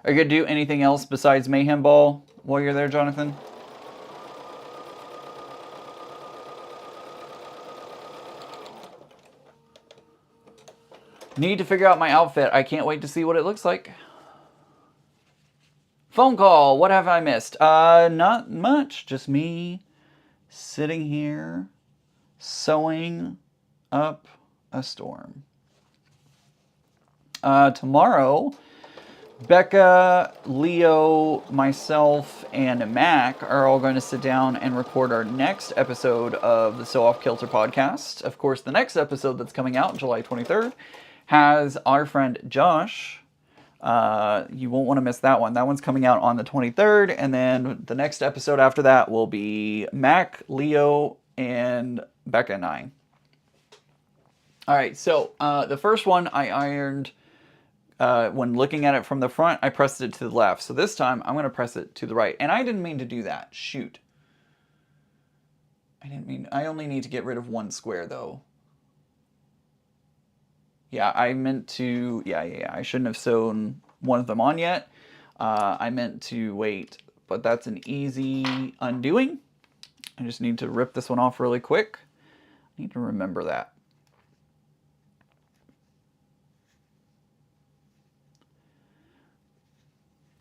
Are you going to do anything else besides Mayhem Ball while you're there, Jonathan? Need to figure out my outfit. I can't wait to see what it looks like. Phone call. What have I missed? Not much. Just me sitting here sewing up a storm. Tomorrow, Becca, Leo, myself, and Mac are all going to sit down and record our next episode of the Sew Off Kilter podcast. Of course, the next episode that's coming out July 23rd has our friend Josh. You won't want to miss that one. That one's coming out on the 23rd, and then the next episode after that will be Mac, Leo, and Becca and I. All right, so the first one I ironed. When looking at it from the front, I pressed it to the left. So this time, I'm going to press it to the right. And I didn't mean to do that. Shoot. I only need to get rid of one square, though. Yeah, I meant to, yeah. I shouldn't have sewn one of them on yet. I meant to wait, but that's an easy undoing. I just need to rip this one off really quick. I need to remember that.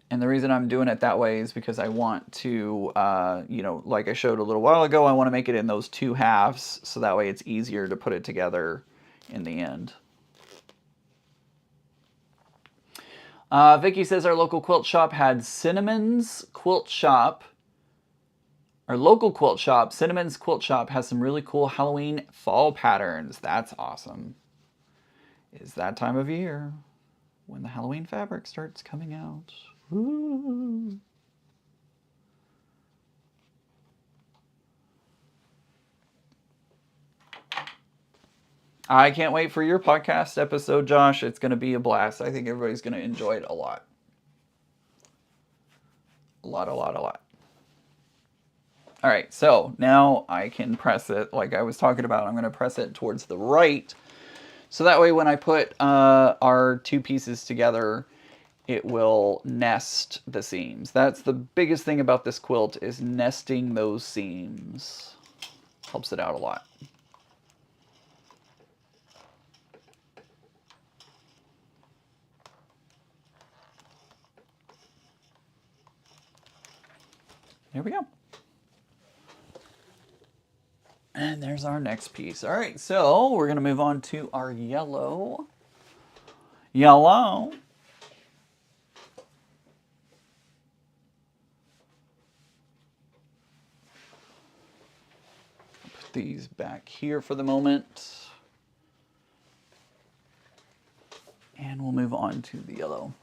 And the reason I'm doing it that way is because I want to, like I showed a little while ago, I want to make it in those two halves so that way it's easier to put it together in the end. Vicky says our local quilt shop had Cinnamon's Quilt Shop. Our local quilt shop, Cinnamon's Quilt Shop, has some really cool Halloween fall patterns. That's awesome. It's that time of year when the Halloween fabric starts coming out. Ooh. I can't wait for your podcast episode, Josh. It's going to be a blast. I think everybody's going to enjoy it a lot. A lot. All right, so now I can press it like I was talking about. I'm going to press it towards the right. So that way when I put our two pieces together, it will nest the seams. That's the biggest thing about this quilt, is nesting those seams. Helps it out a lot. There we go. And there's our next piece. All right, so we're going to move on to our yellow. Yellow. Put these back here for the moment. And we'll move on to the yellow.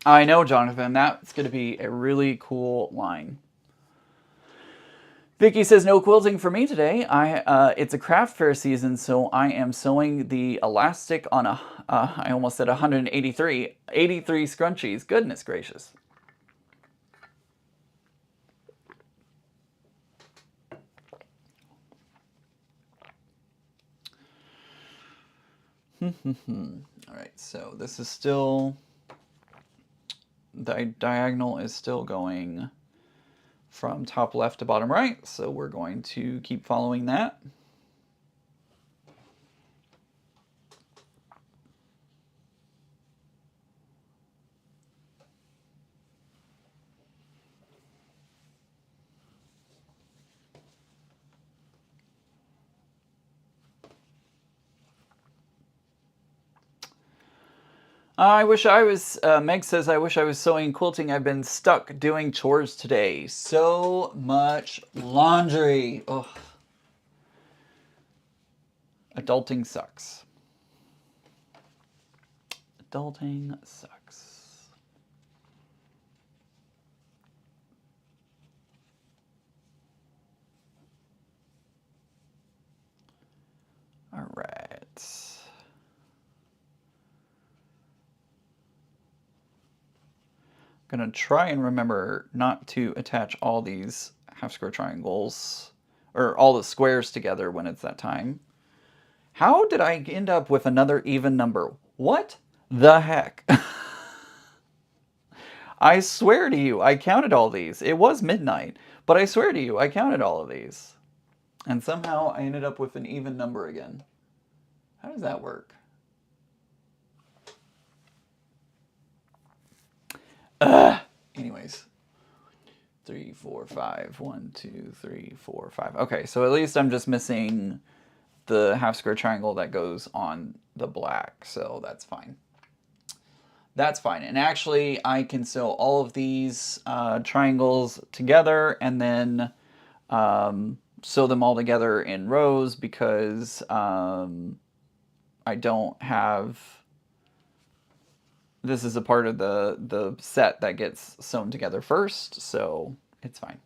I know, Jonathan, that's going to be a really cool line. Vicky says, no quilting for me today. It's a craft fair season, so I am sewing the elastic on I almost said 183, 83 scrunchies. Goodness gracious. All right, so this is still, the diagonal is still going from top left to bottom right, so we're going to keep following that. I wish I was, Meg says, I wish I was sewing quilting. I've been stuck doing chores today. So much laundry. Ugh. Adulting sucks. Adulting sucks. All right. Gonna try and remember not to attach all these half square triangles or all the squares together when it's that time. How did I end up with another even number? What the heck? I swear to you, I counted all these. It was midnight, but I swear to you, I counted all of these. And somehow I ended up with an even number again. How does that work? Anyways, 3, 4, 5. 1, 2, 3, 4, 5. Okay, so at least I'm just missing the half square triangle that goes on the black, so that's fine. that's fine. And actually, I can sew all of these triangles together and then sew them all together in rows because I don't have... This is a part of the set that gets sewn together first, so it's fine.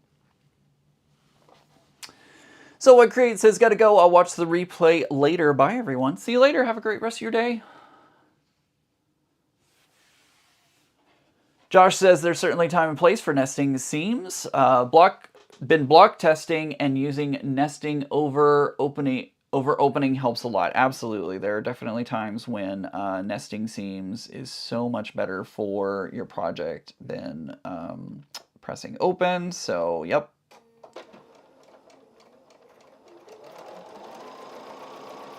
So what Create says, gotta go. I'll watch the replay later. Bye, everyone. See you later. Have a great rest of your day. Josh says there's certainly time and place for nesting seams. Been block testing and using nesting over opening helps a lot. Absolutely. There are definitely times when nesting seams is so much better for your project than pressing open. So, yep.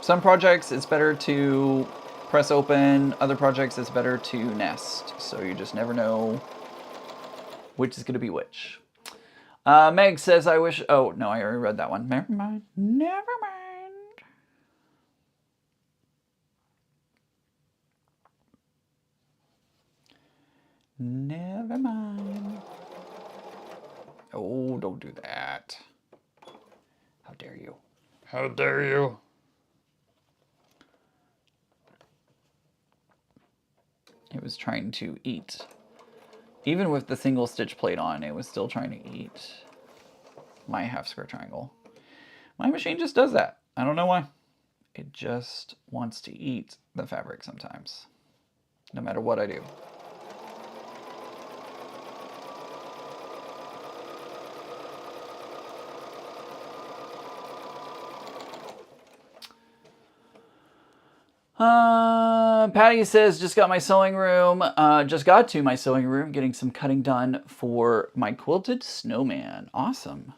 Some projects it's better to press open. Other projects it's better to nest. So you just never know which is going to be which. Meg says, I wish... Oh, no, I already read that one. Never mind. Never mind. Never mind. Oh, don't do that. How dare you? How dare you? It was trying to eat. Even with the single stitch plate on, it was still trying to eat my half square triangle. My machine just does that. I don't know why. It just wants to eat the fabric sometimes, no matter what I do. Patty says, just got to my sewing room, getting some cutting done for my quilted snowman. Awesome.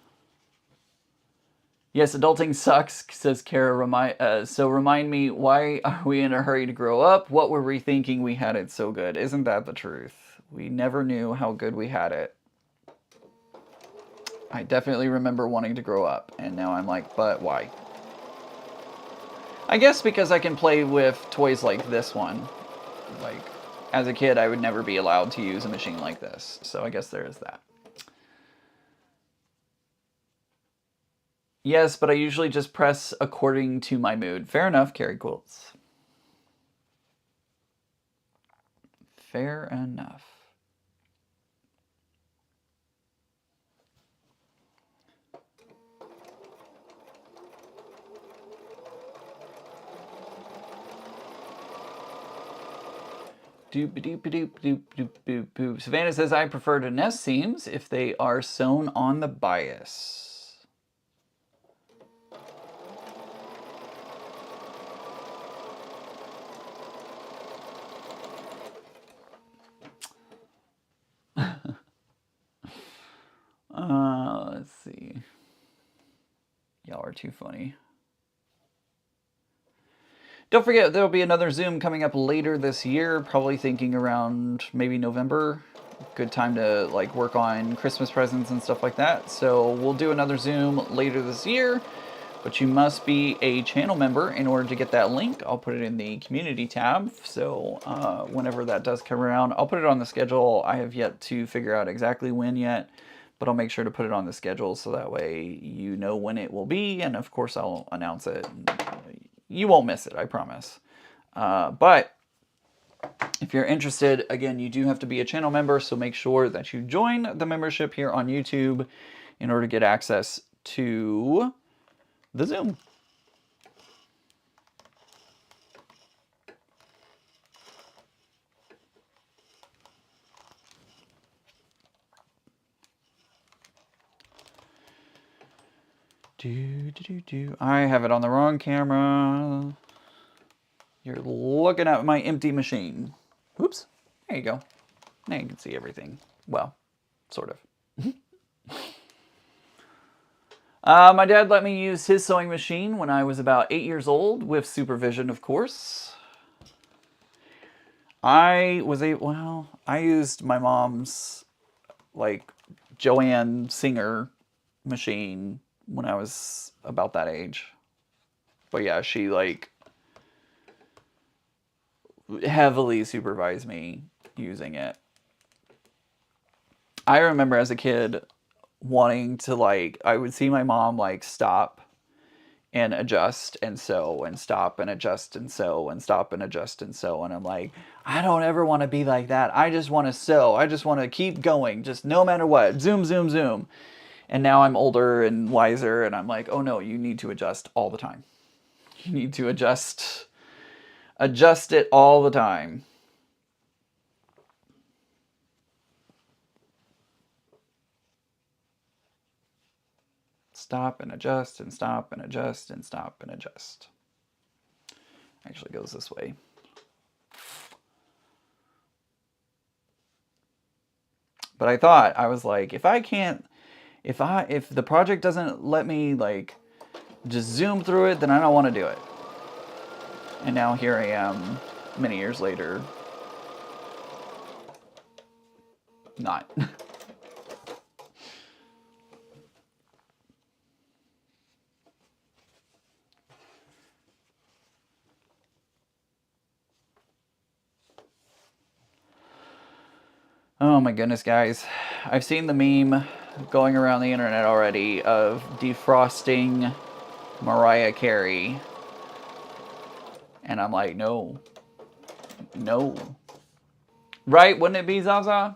Yes, adulting sucks, says Kara. So remind me, why are we in a hurry to grow up? What were we thinking we had it so good? Isn't that the truth? We never knew how good we had it. I definitely remember wanting to grow up, and now I'm like, but why? I guess because I can play with toys like this one. Like, as a kid, I would never be allowed to use a machine like this. So I guess there is that. Yes, but I usually just press according to my mood. Fair enough, Carrie Quilts. Fair enough. Doop-a-doop-a-doop-doop-doop-doop. Savannah says, I prefer to nest seams if they are sewn on the bias. Let's see. Y'all are too funny. Don't forget, there'll be another Zoom coming up later this year, probably thinking around maybe November. Good time to like work on Christmas presents and stuff like that. So we'll do another Zoom later this year, but you must be a channel member in order to get that link. I'll put it in the community tab. So whenever that does come around, I'll put it on the schedule. I have yet to figure out exactly when yet, but I'll make sure to put it on the schedule so that way you know when it will be. And of course I'll announce it. You won't miss it, I promise. But if you're interested, again, you do have to be a channel member, so make sure that you join the membership here on YouTube in order to get access to the Zoom. I have it on the wrong camera. You're looking at my empty machine. Oops. There you go. Now you can see everything. Well, sort of. My dad let me use his sewing machine when I was about 8 years old, with supervision, of course. I used my mom's, like, Joanne Singer machine when I was about that age. But yeah, she, like, heavily supervised me using it. I remember as a kid wanting to, like, I would see my mom like stop and adjust and sew and stop and adjust and sew and stop and adjust and sew, and I'm like, I don't ever want to be like that. I just want to sew. I just want to keep going, just no matter what. Zoom, zoom, zoom. And now I'm older and wiser, and I'm like, oh no, you need to adjust all the time. You need to adjust it all the time. Stop and adjust and stop and adjust and stop and adjust. Actually goes this way. But I was like, if the project doesn't let me like just zoom through it, then I don't want to do it. And now here I am many years later, not. Oh my goodness, guys. I've seen the meme going around the internet already of defrosting Mariah Carey. And I'm like, no. No. Right? Wouldn't it be, Zaza?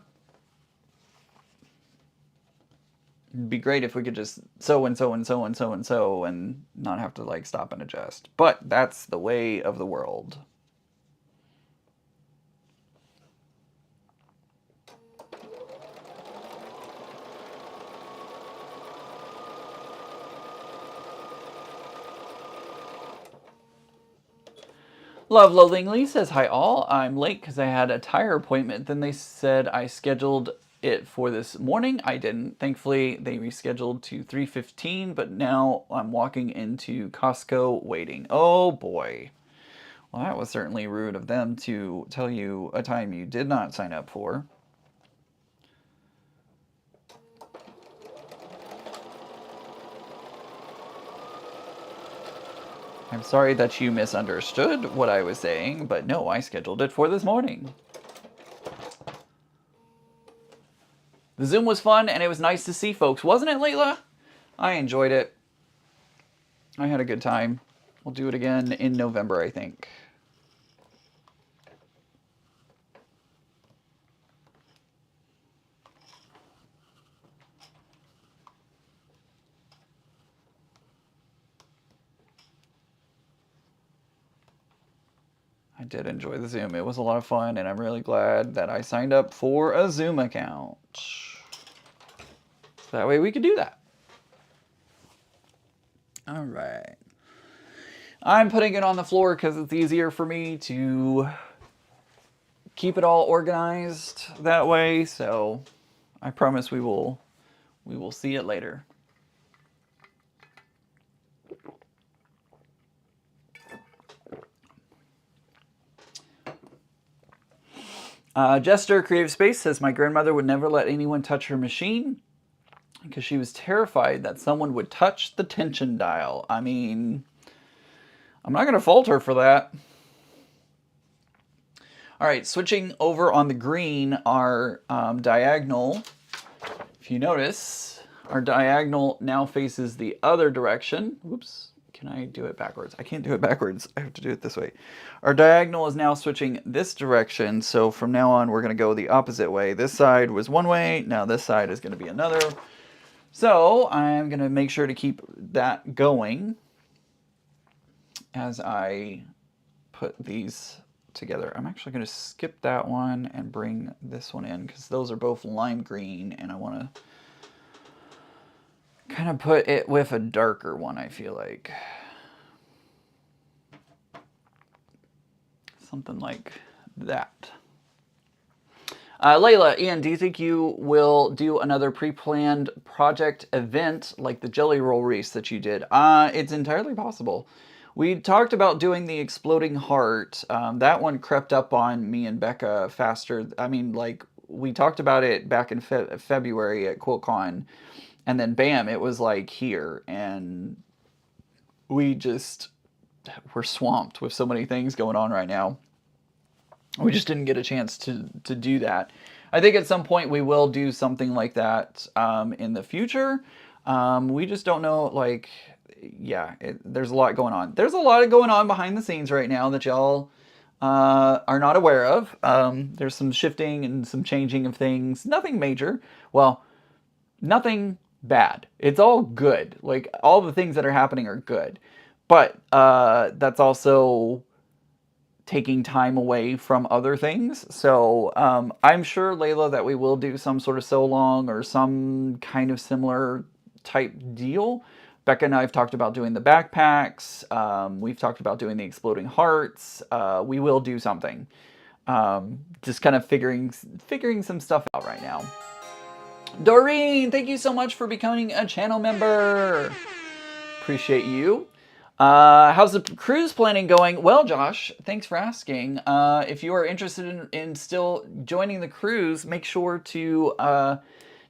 It'd be great if we could just sew and sew and sew and sew and sew and not have to like stop and adjust. But that's the way of the world. Love Loathingly says, hi all, I'm late because I had a tire appointment. Then they said I scheduled it for this morning. I didn't. Thankfully, they rescheduled to 3:15, but now I'm walking into Costco waiting. Oh boy. Well, that was certainly rude of them to tell you a time you did not sign up for. I'm sorry that you misunderstood what I was saying, but no, I scheduled it for this morning. The Zoom was fun, and it was nice to see folks, wasn't it, Layla? I enjoyed it. I had a good time. We'll do it again in November, I think. I did enjoy the Zoom. It was a lot of fun, and I'm really glad that I signed up for a Zoom account. So that way we could do that. All right. I'm putting it on the floor because it's easier for me to keep it all organized that way. So I promise we will see it later. Jester Creative Space says, my grandmother would never let anyone touch her machine because she was terrified that someone would touch the tension dial. I mean, I'm not going to fault her for that. All right, switching over on the green, our diagonal, if you notice, our diagonal now faces the other direction. Whoops. Can I do it backwards? I can't do it backwards. I have to do it this way. Our diagonal is now switching this direction. So from now on, we're going to go the opposite way. This side was one way. Now this side is going to be another. So I'm going to make sure to keep that going as I put these together. I'm actually going to skip that one and bring this one in because those are both lime green, and I want to kind of put it with a darker one, I feel like. Something like that. Layla, Ian, do you think you will do another pre-planned project event like the Jelly Roll race that you did? It's entirely possible. We talked about doing the Exploding Heart. That one crept up on me and Becca faster. I mean, like, we talked about it back in February at QuiltCon, and then bam, it was like here, and we just we're swamped with so many things going on right now. We just didn't get a chance to do that. I think at some point we will do something like that in the future. We just don't know, like, yeah, there's a lot going on. There's a lot going on behind the scenes right now that y'all are not aware of. There's some shifting and some changing of things. Nothing major. Well, nothing bad. It's all good. Like, all the things that are happening are good. But that's also taking time away from other things. So I'm sure, Layla, that we will do some sort of so long or some kind of similar type deal. Becca and I have talked about doing the backpacks. We've talked about doing the exploding hearts. We will do something. Just kind of figuring some stuff out right now. Doreen, thank you so much for becoming a channel member. Appreciate you. How's the cruise planning going? Well, Josh, thanks for asking. If you are interested in still joining the cruise, make sure to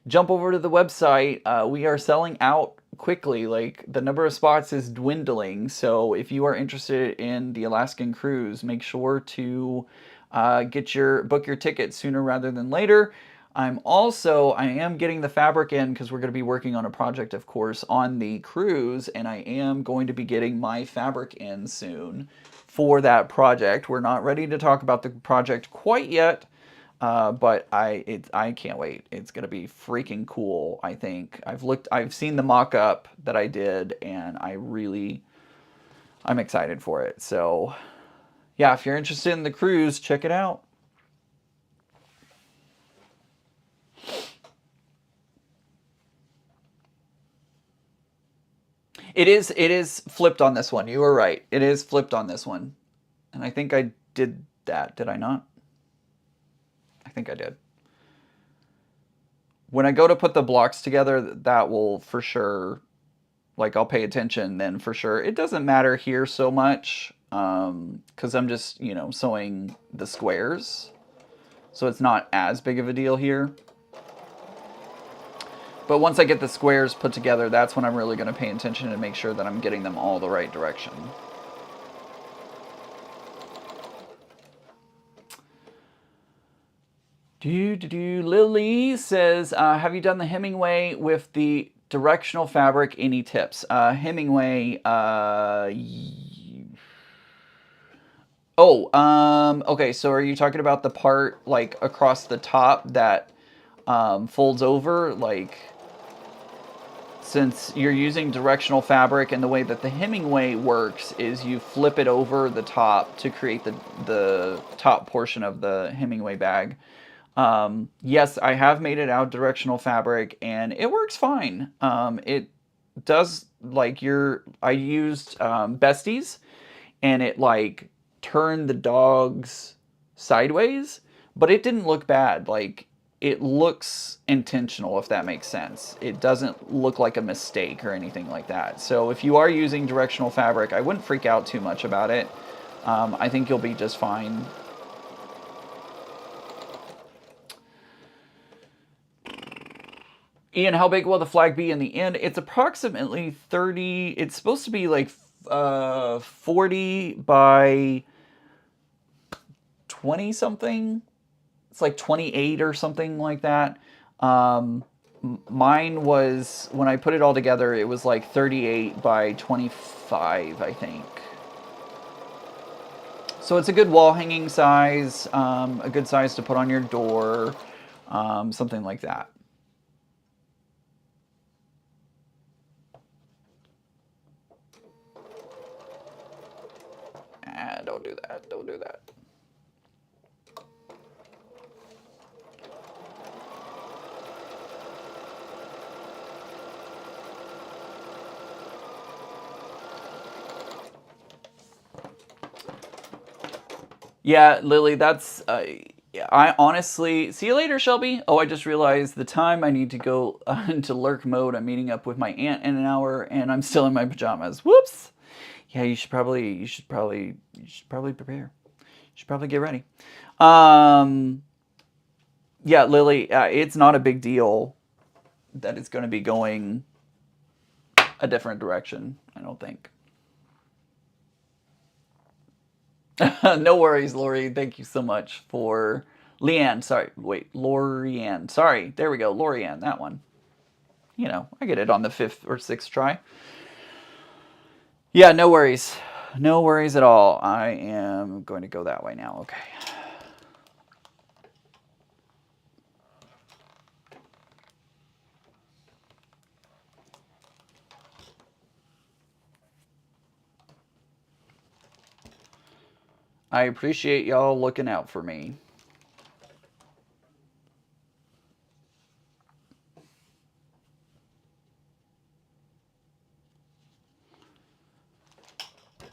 jump over to the website. We are selling out quickly. Like, the number of spots is dwindling. So if you are interested in the Alaskan cruise, make sure to book your ticket sooner rather than later. I am getting the fabric in because we're going to be working on a project, of course, on the cruise, and I am going to be getting my fabric in soon for that project. We're not ready to talk about the project quite yet, but I can't wait. It's going to be freaking cool, I think. I've seen the mock-up that I did, and I'm excited for it. So, yeah, if you're interested in the cruise, check it out. It is flipped on this one. You were right. It is flipped on this one. And I think I did that. Did I not? I think I did. When I go to put the blocks together, that will for sure, like, I'll pay attention then for sure. It doesn't matter here so much because I'm just, sewing the squares. So it's not as big of a deal here. But once I get the squares put together, that's when I'm really going to pay attention and make sure that I'm getting them all the right direction. Lily says, have you done the Hemingway with the directional fabric? Any tips? Hemingway, okay, so are you talking about the part, like, across the top that folds over? Like, since you're using directional fabric, and the way that the Hemingway works is you flip it over the top to create the top portion of the Hemingway bag. Yes, I have made it out directional fabric, and it works fine. It does, like, I used Besties, and it, like, turned the dogs sideways, but it didn't look bad. Like, it looks intentional, if that makes sense. It doesn't look like a mistake or anything like that. So if you are using directional fabric, I wouldn't freak out too much about it. I think you'll be just fine. Ian, how big will the flag be in the end? It's approximately 30. It's supposed to be like 40 by 20 something. It's like 28 or something like that. Mine was, when I put it all together, it was like 38 by 25, I think. So it's a good wall hanging size, a good size to put on your door, something like that. Don't do that. Don't do that. Yeah, Lily, that's... I honestly... See you later, Shelby. Oh, I just realized the time I need to go into lurk mode. I'm meeting up with my aunt in an hour, and I'm still in my pajamas. Whoops! Yeah, you should probably prepare. You should probably get ready. Yeah, Lily, it's not a big deal that it's going to be going a different direction, I don't think. No worries, Lori. Thank you so much for Leanne. Sorry, wait, Lorianne. Sorry, there we go, Lorianne. That one. You know, I get it on the 5th or 6th try. Yeah, no worries. No worries at all. I am going to go that way now. Okay. I appreciate y'all looking out for me.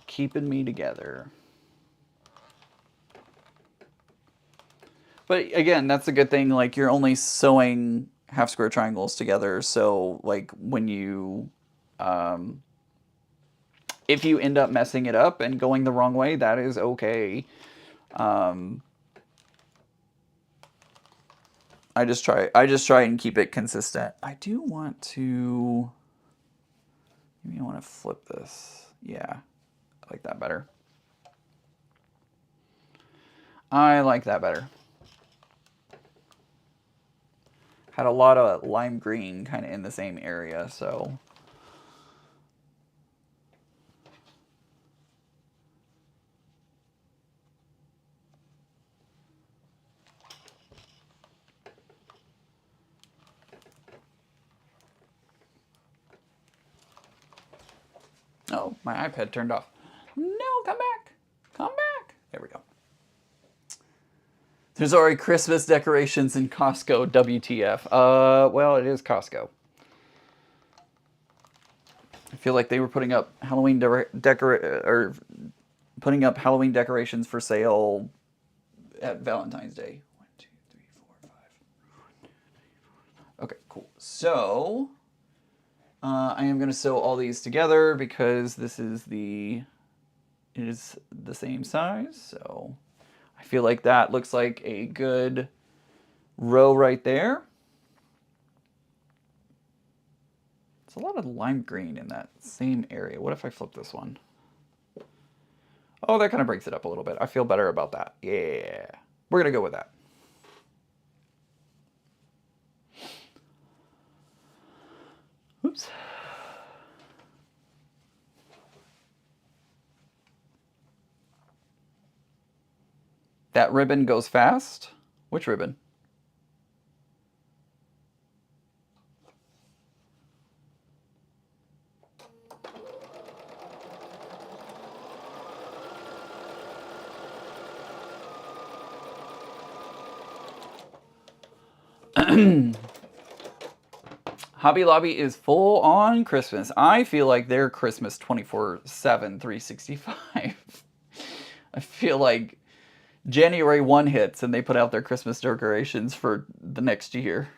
Keeping me together. But again, that's a good thing. Like, you're only sewing half square triangles together. So, like, when you, if you end up messing it up and going the wrong way, that is okay. I just try and keep it consistent. I do want to, maybe I want to flip this. Yeah, I like that better. I like that better. Had a lot of lime green kind of in the same area, so. Oh, my iPad turned off. No, come back. Come back. There we go. There's already Christmas decorations in Costco. WTF. Well, it is Costco. I feel like they were putting up Halloween putting up Halloween decorations for sale at Valentine's Day. 1, 2, 3, 4, 5. Okay, cool. So I am going to sew all these together because it is the same size. So I feel like that looks like a good row right there. It's a lot of lime green in that same area. What if I flip this one? Oh, that kind of breaks it up a little bit. I feel better about that. Yeah. We're going to go with that. Oops. That ribbon goes fast. Which ribbon? Hobby Lobby is full on Christmas. I feel like they're Christmas 24/7, 365. I feel like January 1 hits and they put out their Christmas decorations for the next year.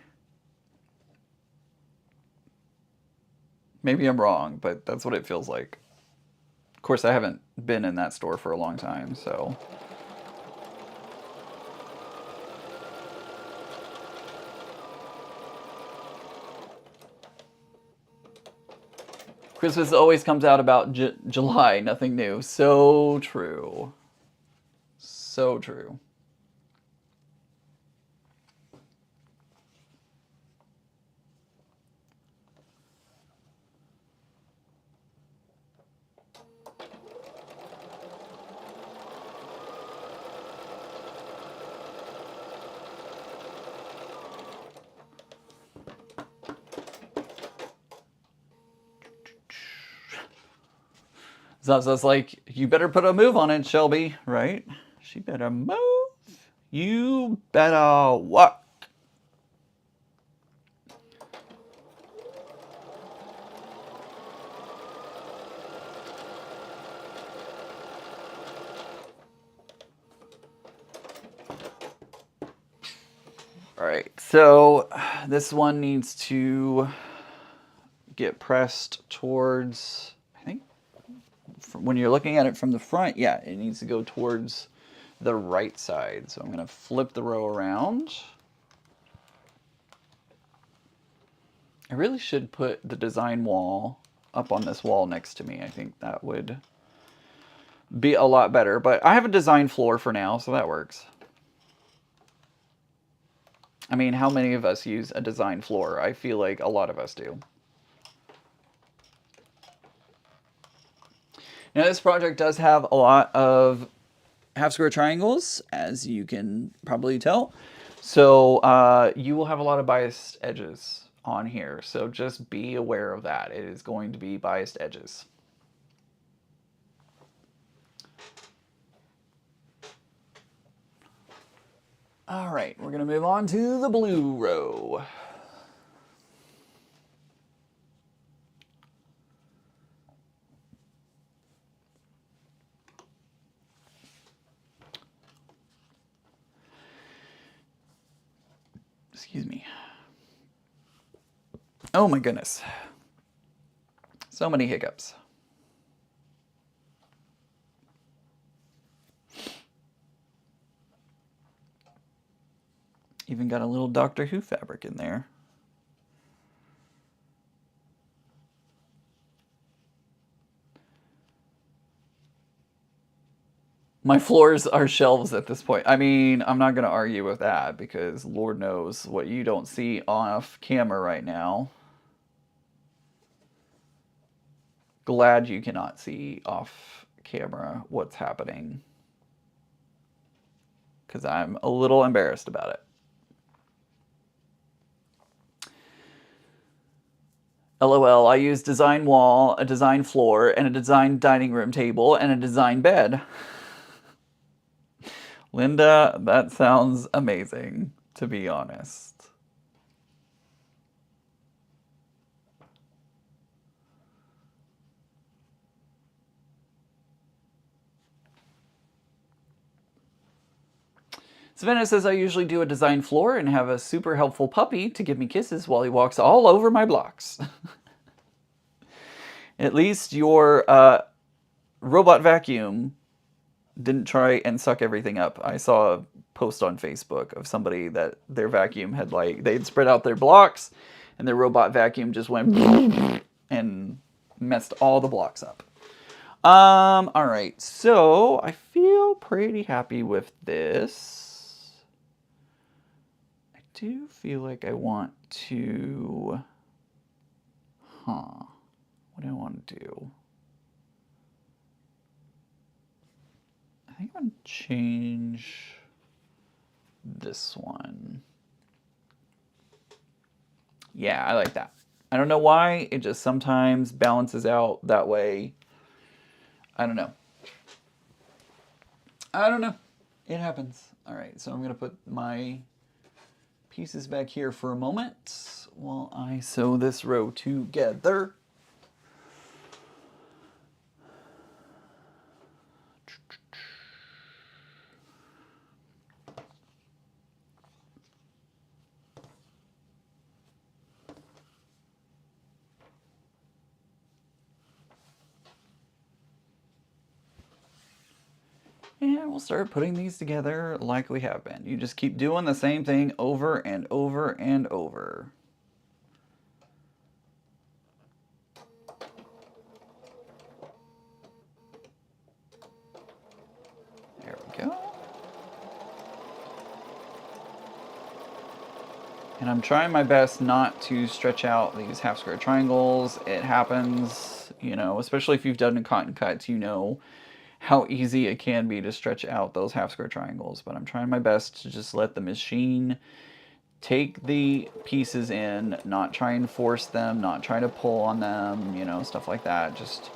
Maybe I'm wrong, but that's what it feels like. Of course, I haven't been in that store for a long time, so. Christmas always comes out about July, nothing new. So true. So true. Zaza's like, you better put a move on it, Shelby, right? She better move. You better what? All right, so this one needs to get pressed towards, I think, when you're looking at it from the front, yeah, it needs to go towards the right side. So I'm going to flip the row around. I really should put the design wall up on this wall next to me. I think that would be a lot better. But I have a design floor for now, so that works. I mean, how many of us use a design floor? I feel like a lot of us do. Now, this project does have a lot of half square triangles, as you can probably tell. So you will have a lot of biased edges on here. So just be aware of that. It is going to be biased edges. All right, we're going to move on to the blue row. Excuse me. Oh my goodness. So many hiccups. Even got a little Doctor Who fabric in there. My floors are shelves at this point. I mean, I'm not going to argue with that because Lord knows what you don't see off camera right now. Glad you cannot see off camera what's happening because I'm a little embarrassed about it. LOL, I use design wall, a design floor, and a design dining room table, and a design bed. Linda, that sounds amazing, to be honest. Savannah says I usually do a design floor and have a super helpful puppy to give me kisses while he walks all over my blocks. At least your robot vacuum didn't try and suck everything up. I saw a post on Facebook of somebody that their vacuum had they'd spread out their blocks and their robot vacuum just went and messed all the blocks up. All right, so I feel pretty happy with this. I do feel like I want to, what do I want to do? I think I'm going to change this one. Yeah, I like that. I don't know why, it just sometimes balances out that way. I don't know. I don't know. It happens. All right, so I'm going to put my pieces back here for a moment while I sew this row together. And we'll start putting these together like we have been. You just keep doing the same thing over and over and over. There we go. And I'm trying my best not to stretch out these half square triangles. It happens, you know, especially if you've done cotton cuts, you know how easy it can be to stretch out those half square triangles. But I'm trying my best to just let the machine take the pieces in, not try and force them, not try to pull on them, you know, stuff like that. Just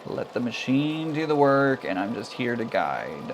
let the machine do the work, and I'm just here to guide.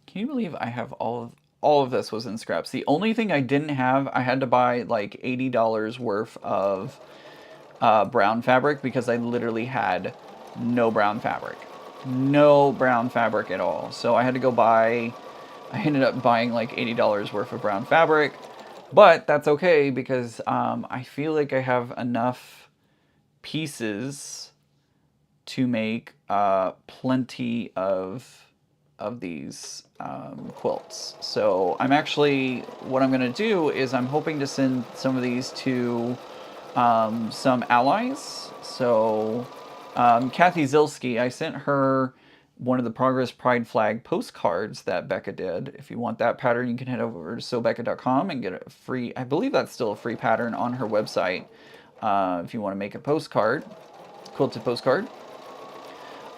Can you believe I have all of this was in scraps? The only thing I didn't have, I had to buy like $80 worth of brown fabric because I literally had no brown fabric. No brown fabric at all. So I had to go buy I ended up buying like $80 worth of brown fabric, but that's okay because I feel like I have enough pieces to make plenty of these quilts. So I'm actually, what I'm going to do is I'm hoping to send some of these to some allies. So Kathy Zilski, I sent her one of the Progress Pride Flag postcards that Becca did. If you want that pattern, you can head over to sewbecca.com and get a free, I believe that's still a free pattern on her website. If you want to make a postcard, quilted postcard.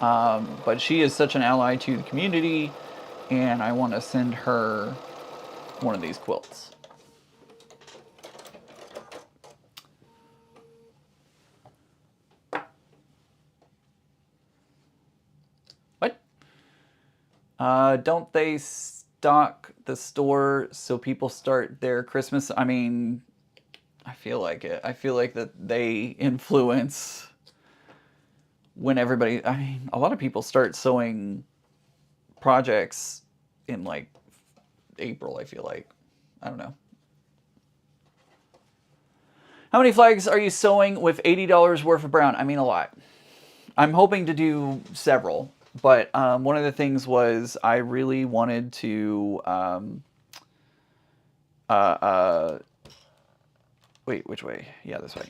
But she is such an ally to the community, and I want to send her one of these quilts. What? Don't they stock the store so people start their Christmas? I mean, I feel like it. I feel like that they influence when everybody, I mean, a lot of people start sewing projects in like April, I feel like. I don't know. How many flags are you sewing with $80 worth of brown? I mean, a lot. I'm hoping to do several, but one of the things was I really wanted to, wait, which way? Yeah, this way.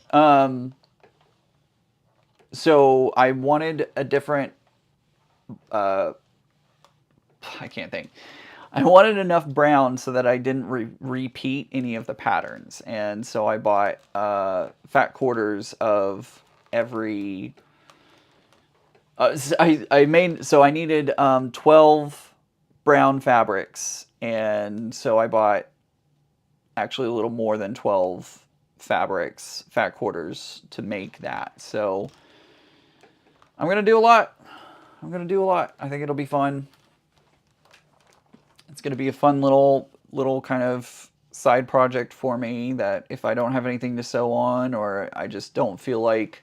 So I wanted a different, I can't think. I wanted enough brown so that I didn't repeat any of the patterns. And so I bought fat quarters of every, I needed 12 brown fabrics. And so I bought actually a little more than 12 fabrics, fat quarters to make that. So I'm going to do a lot. I think it'll be fun. It's going to be a fun little kind of side project for me that if I don't have anything to sew on, or I just don't feel like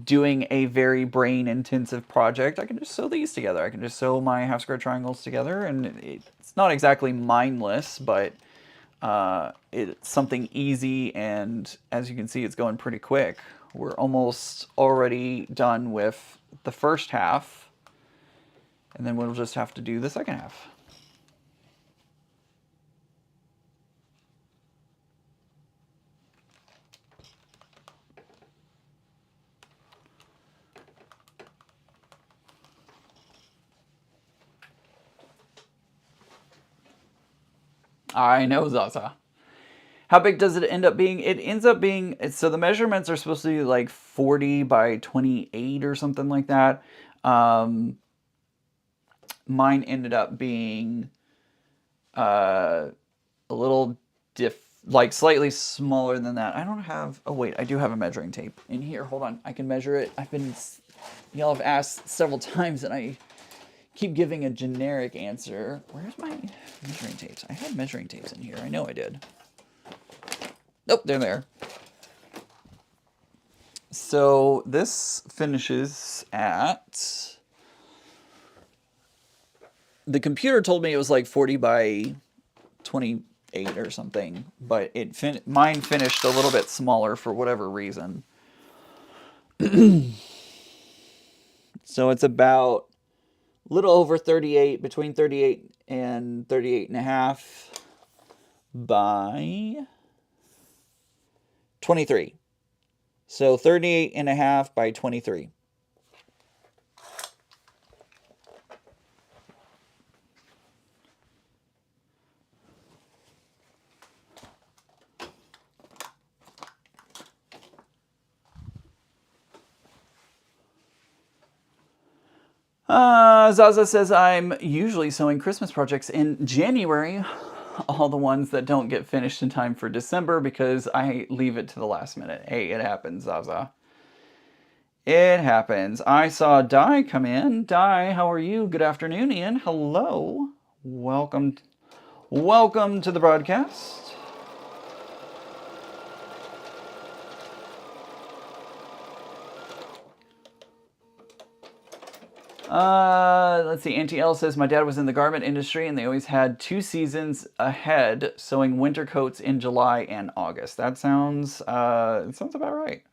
doing a very brain intensive project, I can just sew these together. I can just sew my half square triangles together, and it's not exactly mindless, but it's something easy, and as you can see, it's going pretty quick. We're almost already done with the first half, and then we'll just have to do the second half. I know, Zaza. How big does it end up being? It ends up being, so the measurements are supposed to be like 40 by 28 or something like that. Mine ended up being a little like slightly smaller than that. I don't have, oh wait, I do have a measuring tape in here. Hold on, I can measure it. Y'all have asked several times and I keep giving a generic answer. Where's my measuring tapes? I had measuring tapes in here. I know I did. Nope, they're there. So this finishes at, the computer told me it was like 40 by 28 or something, but mine finished a little bit smaller for whatever reason. So it's about a little over 38, between 38 and 38 and a half by 23. So 38 and a half by 23. Zaza says, I'm usually sewing Christmas projects in January, all the ones that don't get finished in time for December because I leave it to the last minute. Hey, it happens, Zaza. It happens. I saw Di come in. Di, how are you? Good afternoon, Ian. Hello. Welcome to the broadcast. Let's see. Auntie L says, my dad was in the garment industry and they always had 2 seasons ahead sewing winter coats in July and August. That sounds, it sounds about right.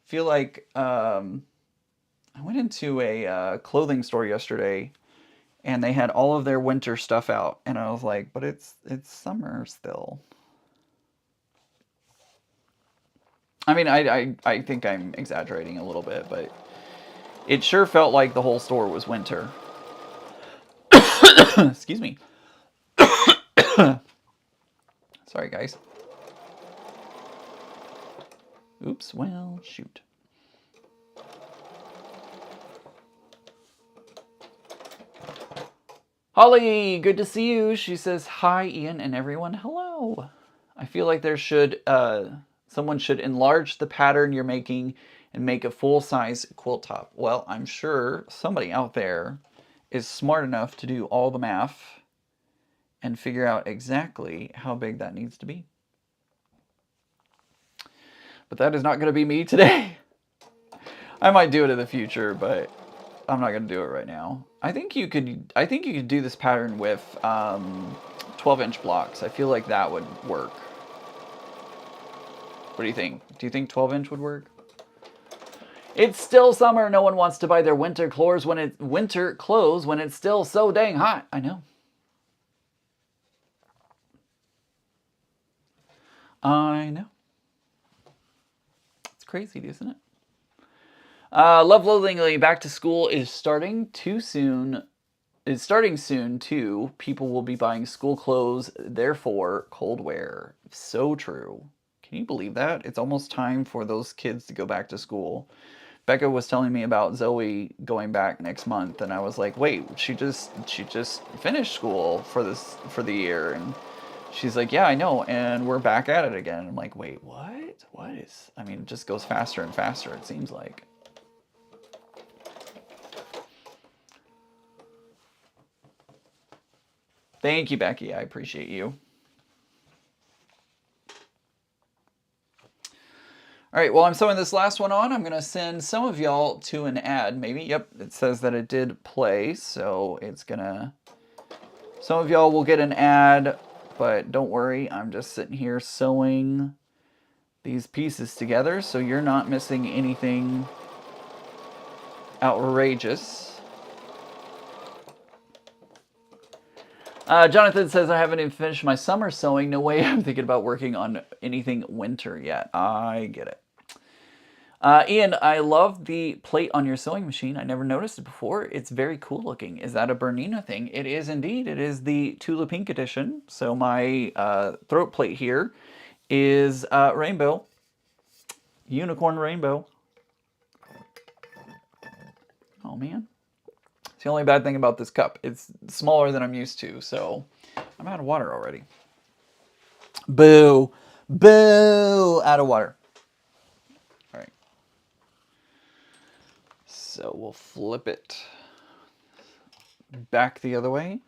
Feel like, I went into a clothing store yesterday and they had all of their winter stuff out. And I was like, but it's summer still. I mean, I think I'm exaggerating a little bit, but it sure felt like the whole store was winter. Excuse me. Sorry, guys. Oops, well, shoot. Holly, good to see you. She says, hi, Ian and everyone. Hello. I feel like there should, someone should enlarge the pattern you're making and make a full-size quilt top. Well, I'm sure somebody out there is smart enough to do all the math and figure out exactly how big that needs to be. But that is not going to be me today. I might do it in the future, but I'm not going to do it right now. I think you could do this pattern with 12-inch blocks. I feel like that would work. What do you think? Do you think 12-inch would work? It's still summer. No one wants to buy their winter clothes when it's still so dang hot. I know. I know. It's crazy, isn't it? Love Loathingly, back to school is starting too soon. It's starting soon too. People will be buying school clothes, therefore cold wear. So true. Can you believe that? It's almost time for those kids to go back to school. Becca was telling me about Zoe going back next month, and I was like, wait, she just finished school for the year, and she's like, yeah, I know, and we're back at it again. I'm like, wait, what? What is? I mean, it just goes faster and faster, it seems like. Thank you, Becky. I appreciate you. All right, well, I'm sewing this last one on. I'm going to send some of y'all to an ad, maybe. Yep, it says that it did play, so it's going to... Some of y'all will get an ad, but don't worry. I'm just sitting here sewing these pieces together, so you're not missing anything outrageous. Jonathan says, I haven't even finished my summer sewing. No way I'm thinking about working on anything winter yet. I get it. Ian, I love the plate on your sewing machine. I never noticed it before. It's very cool looking. Is that a Bernina thing? It is indeed. It is the Tula Pink edition. So my throat plate here is rainbow. Unicorn rainbow. Oh, man. It's the only bad thing about this cup. It's smaller than I'm used to, so I'm out of water already. Boo. Boo. Out of water. All right. So we'll flip it back the other way.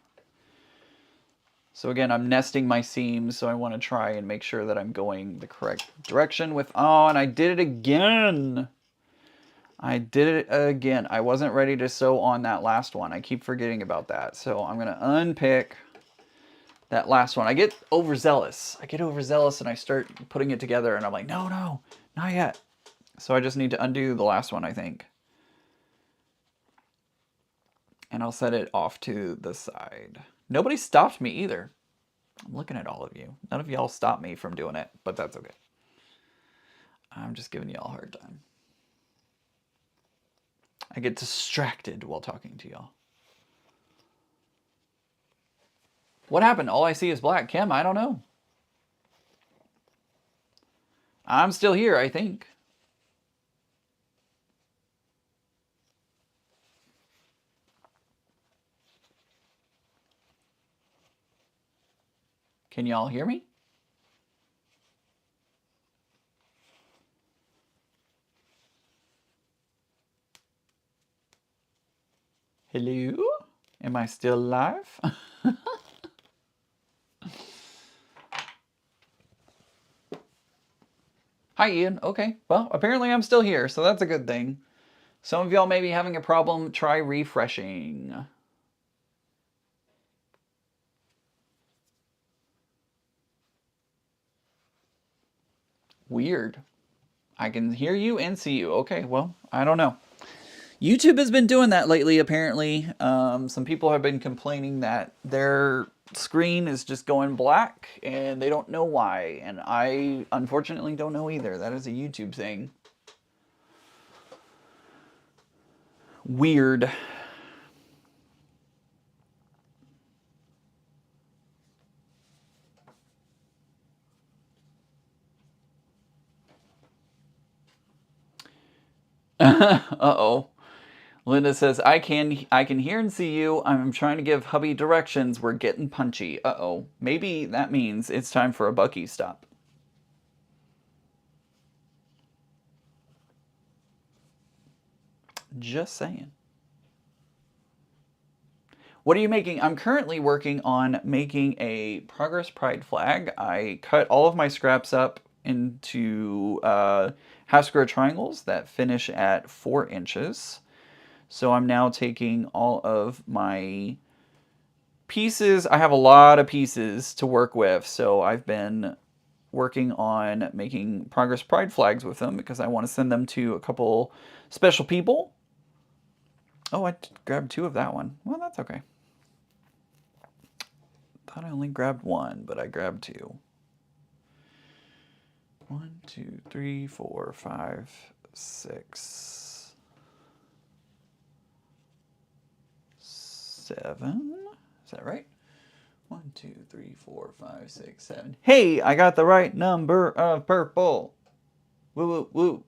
So again, I'm nesting my seams, so I want to try and make sure that I'm going the correct direction with... Oh, and I did it again. I did it again. I wasn't ready to sew on that last one. I keep forgetting about that. So I'm going to unpick that last one. I get overzealous. And I start putting it together and I'm like, no, not yet. So I just need to undo the last one, I think. And I'll set it off to the side. Nobody stopped me either. I'm looking at all of you. None of y'all stopped me from doing it, but that's okay. I'm just giving y'all a hard time. I get distracted while talking to y'all. What happened? All I see is black. Kim, I don't know. I'm still here, I think. Can y'all hear me? Hello? Am I still live? Hi, Ian. Okay. Well, apparently I'm still here, so that's a good thing. Some of y'all may be having a problem. Try refreshing. Weird. I can hear you and see you. Okay, well, I don't know. YouTube has been doing that lately, apparently. Some people have been complaining that their screen is just going black and they don't know why. And I, unfortunately, don't know either. That is a YouTube thing. Weird. Uh-oh. Linda says, I can hear and see you. I'm trying to give hubby directions. We're getting punchy. Uh-oh. Maybe that means it's time for a Bucky stop. Just saying. What are you making? I'm currently working on making a Progress Pride flag. I cut all of my scraps up into half square triangles that finish at 4 inches. So I'm now taking all of my pieces. I have a lot of pieces to work with, so I've been working on making Progress Pride flags with them because I want to send them to a couple special people. Oh, I grabbed 2 of that one. Well, that's okay. Thought I only grabbed 1, but I grabbed 2. 1, 2, 3, 4, 5, 6, 7. Is that right? 1, 2, 3, 4, 5, 6, 7. Hey, I got the right number of purple. Woo, woo, woo.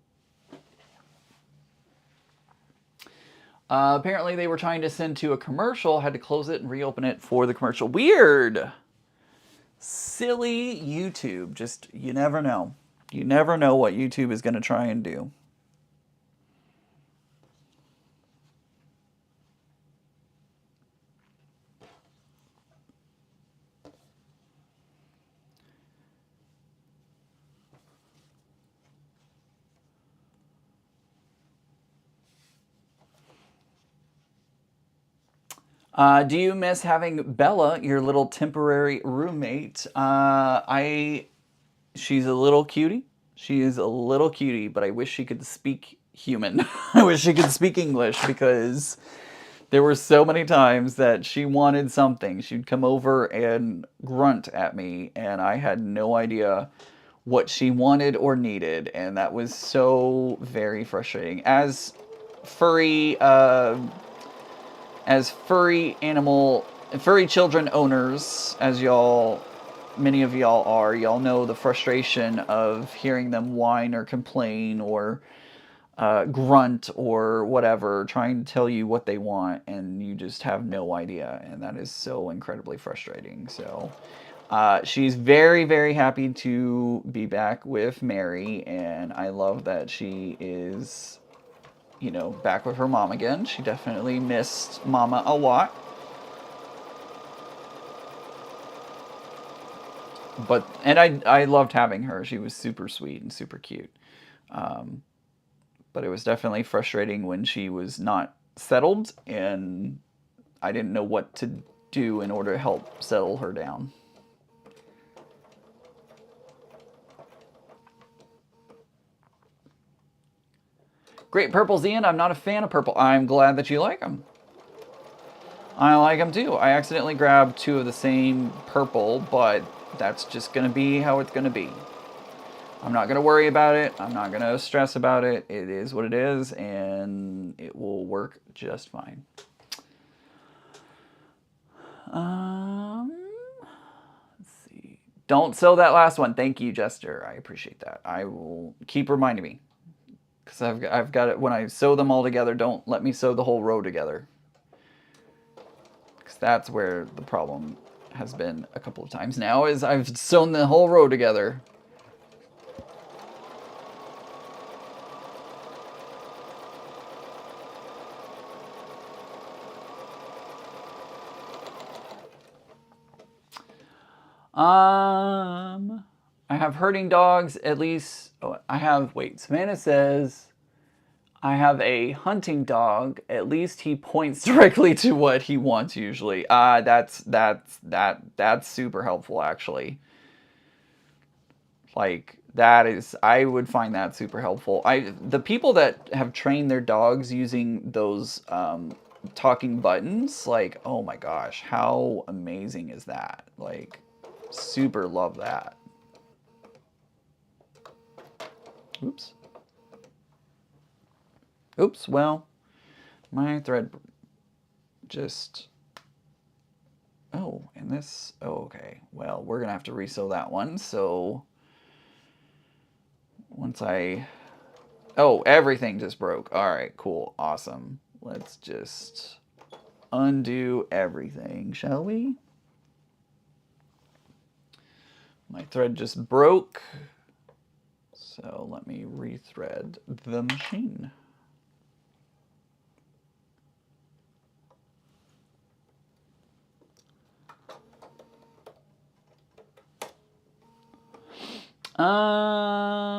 Apparently they were trying to send to a commercial, had to close it and reopen it for the commercial. Weird. Silly YouTube. Just, you never know. You never know what YouTube is going to try and do. Do you miss having Bella, your little temporary roommate? She's a little cutie. She is a little cutie, but I wish she could speak human. I wish she could speak English because there were so many times that she wanted something. She'd come over and grunt at me, and I had no idea what she wanted or needed, and that was so very frustrating. Furry furry children owners, as many of y'all know the frustration of hearing them whine or complain or grunt or whatever, trying to tell you what they want, and you just have no idea, and that is so incredibly frustrating. So she's very, very happy to be back with Mary, and I love that she is, back with her mom again. She definitely missed Mama a lot. And I loved having her. She was super sweet and super cute. But it was definitely frustrating when she was not settled, and I didn't know what to do in order to help settle her down. Great purples, Ian. I'm not a fan of purple. I'm glad that you like them. I like them too. I accidentally grabbed 2 of the same purple, but that's just going to be how it's going to be. I'm not going to worry about it. I'm not going to stress about it. It is what it is, and it will work just fine. Let's see. Don't sew that last one. Thank you, Jester. I appreciate that. I will keep reminding me. Because I've got it. When I sew them all together, don't let me sew the whole row together. Because that's where the problem has been a couple of times now, is I've sewn the whole row together. I have herding dogs, at least. Oh, I have, wait, Savannah says, I have a hunting dog. At least he points directly to what he wants usually. That's super helpful actually. Like that is, I would find that super helpful. The people that have trained their dogs using those talking buttons, like, oh my gosh, how amazing is that? Like, super love that. Oops. Oops, well, my thread just, oh, and this, oh, okay. Well, we're gonna have to resew that one, so once oh, everything just broke. All right, cool, awesome. Let's just undo everything, shall we? My thread just broke, so let me rethread the machine.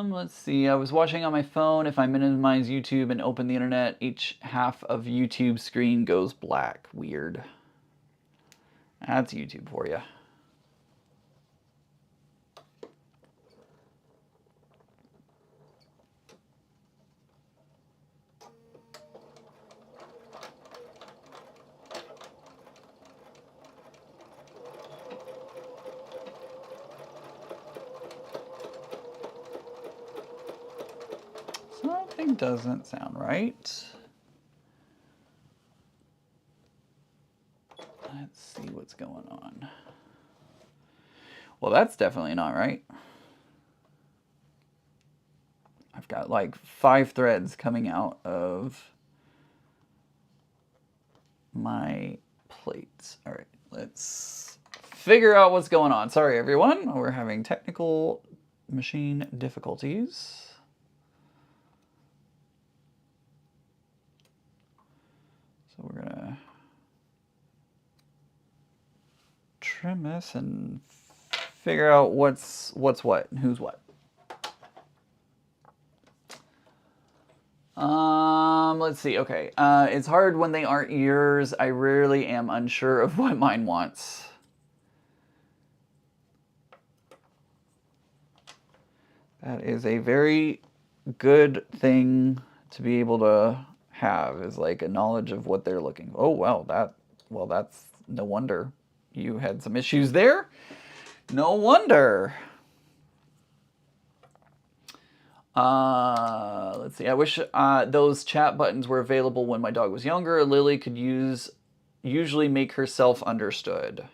Let's see. I was watching on my phone. If I minimize YouTube and open the internet, each half of YouTube screen goes black. Weird. That's YouTube for you. Something doesn't sound right. Let's see what's going on. Well, that's definitely not right. I've got like 5 threads coming out of my plates. All right, let's figure out what's going on. Sorry, everyone. We're having technical machine difficulties. So we're gonna trim this and figure out what's what and who's what. Let's see. Okay. It's hard when they aren't yours. I rarely am unsure of what mine wants. That is a very good thing to be able to have, is like a knowledge of what they're looking for. Oh, well, that's no wonder you had some issues there. No wonder. Let's see. I wish those chat buttons were available when my dog was younger. Lily could usually make herself understood.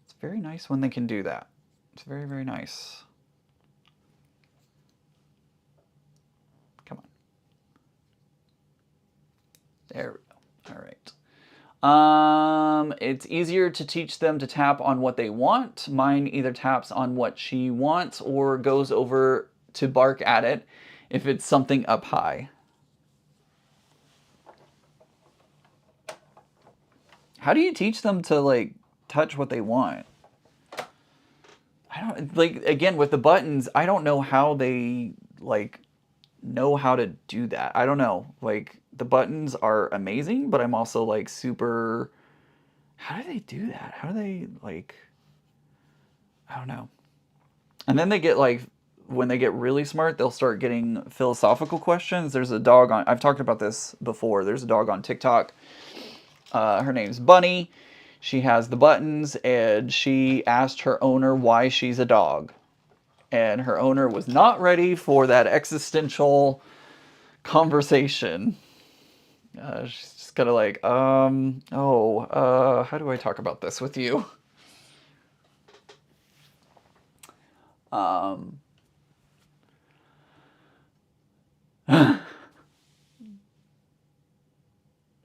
It's very nice when they can do that. It's very, very nice. Come on. There we go. All right. It's easier to teach them to tap on what they want. Mine either taps on what she wants or goes over to bark at it if it's something up high. How do you teach them to like touch what they want? I don't, like, again, with the buttons, I don't know how they like know how to do that. I don't know. Like, the buttons are amazing, but I'm also like super, how do they do that? How do they like, I don't know. And then they get like, when they get really smart, they'll start getting philosophical questions. There's a dog on, I've talked about this before. There's a dog on TikTok. Her name's Bunny. She has the buttons, and she asked her owner why she's a dog. And her owner was not ready for that existential conversation. She's just kind of like, how do I talk about this with you?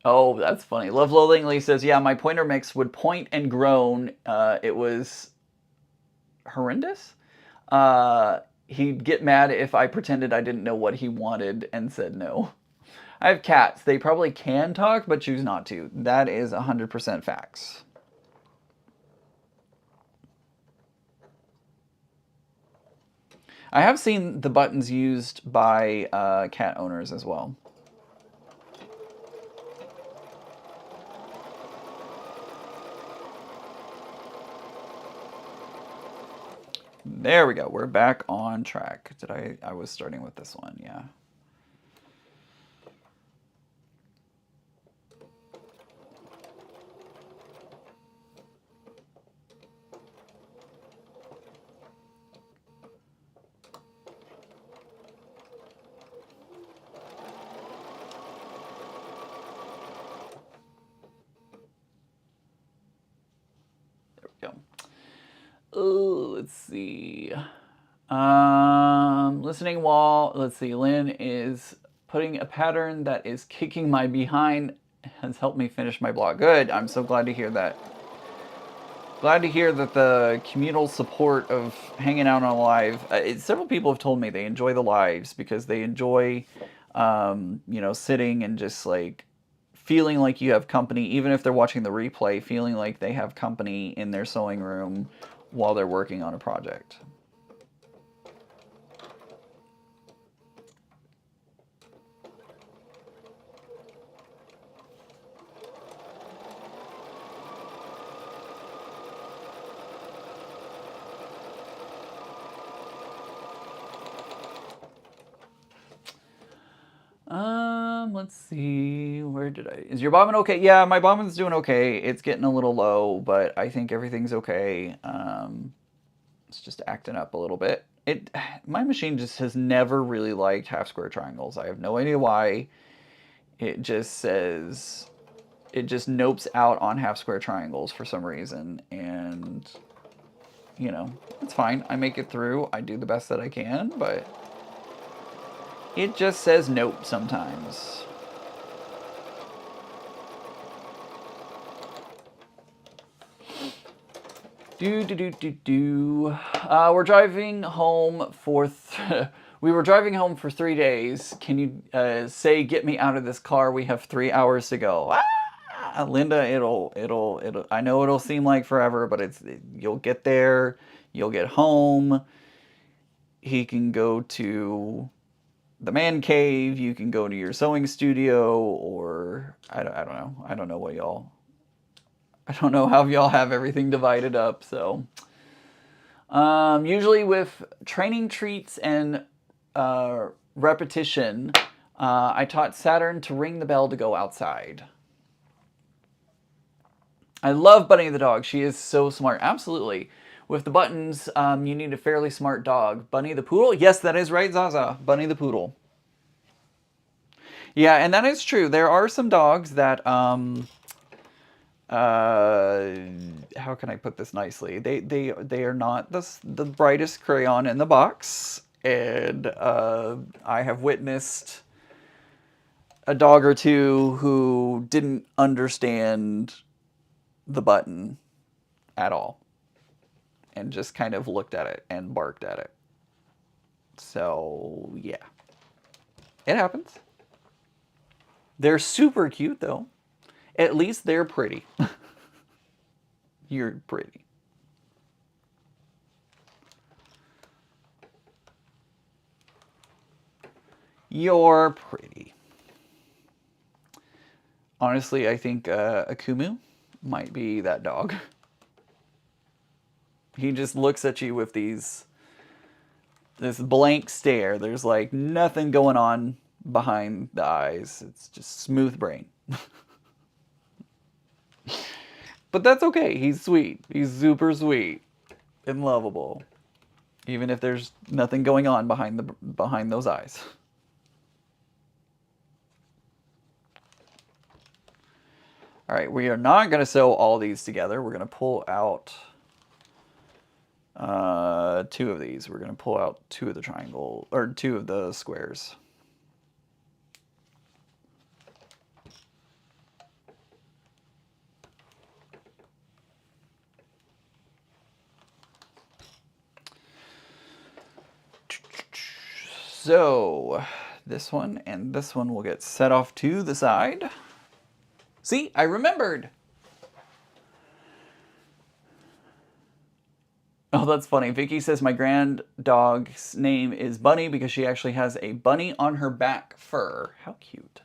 Oh, that's funny. Love Loathingly says, yeah, my pointer mix would point and groan. It was horrendous. He'd get mad if I pretended I didn't know what he wanted and said no. I have cats. They probably can talk, but choose not to. That is 100% facts. I have seen the buttons used by cat owners as well. There we go. We're back on track. I was starting with this one, yeah. Oh, let's see. Listening while, let's see, Lynn is putting a pattern that is kicking my behind, has helped me finish my blog. Good, I'm so glad to hear that. Glad to hear that the communal support of hanging out on a live, several people have told me they enjoy the lives because they enjoy, you know, sitting and just like feeling like you have company, even if they're watching the replay, feeling like they have company in their sewing room while they're working on a project. Let's see, where did I, is your bobbin okay? Yeah, my bobbin's doing okay. It's getting a little low, but I think everything's okay. It's just acting up a little bit. My machine just has never really liked half square triangles. I have no idea why. It just says, it just nopes out on half square triangles for some reason, and you know, it's fine. I make it through. I do the best that I can, but it just says nope sometimes. We're driving home for we were driving home for 3 days. Can you say get me out of this car? We have 3 hours to go. Linda, it'll I know it'll seem like forever, but you'll get there, you'll get home. He can go to the man cave, you can go to your sewing studio, or I don't know. I don't know what y'all, I don't know how y'all have everything divided up, so. Usually with training treats and repetition, I taught Saturn to ring the bell to go outside. I love Bunny the dog. She is so smart. Absolutely. With the buttons, you need a fairly smart dog. Bunny the poodle? Yes, that is right, Zaza. Bunny the poodle. Yeah, and that is true. There are some dogs that, how can I put this nicely? They are not the brightest crayon in the box, and I have witnessed a dog or two who didn't understand the button at all, and just kind of looked at it and barked at it. So yeah, it happens. They're super cute though. At least they're pretty. You're pretty. You're pretty. Honestly, I think Akumu might be that dog. He just looks at you with this blank stare. There's like nothing going on behind the eyes. It's just smooth brain. But that's okay. He's sweet. He's super sweet and lovable, even if there's nothing going on behind those eyes. All right, we are not going to sew all these together. We're going to pull out 2 of these. We're going to pull out 2 of the triangle, or 2 of the squares. So this one and this one will get set off to the side. See, I remembered. Oh, that's funny. Vicky says my grand dog's name is Bunny because she actually has a bunny on her back fur. How cute.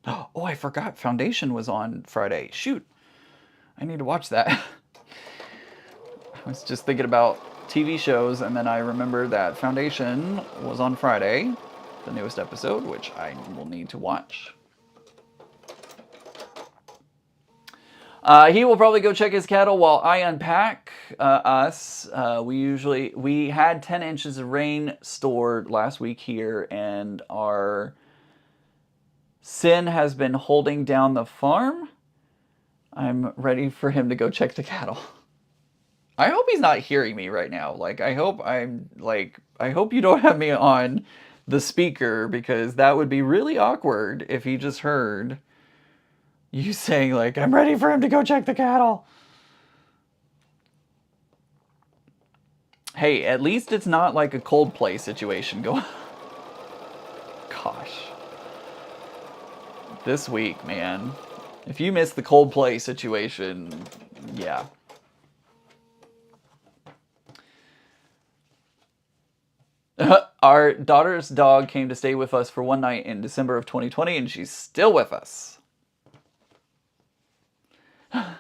Oh, I forgot Foundation was on Friday. Shoot. I need to watch that. I was just thinking about TV shows, and then I remembered that Foundation was on Friday, the newest episode, which I will need to watch. He will probably go check his cattle while I unpack us. We had 10 inches of rain stored last week here, and our Sin has been holding down the farm. I'm ready for him to go check the cattle. I hope he's not hearing me right now. Like, I hope you don't have me on the speaker, because that would be really awkward if he just heard you saying, like, I'm ready for him to go check the cattle. Hey, at least it's not like a Coldplay situation going. Gosh. This week, man. If you missed the Coldplay situation, yeah. Our daughter's dog came to stay with us for one night in December of 2020, and she's still with us. Where'd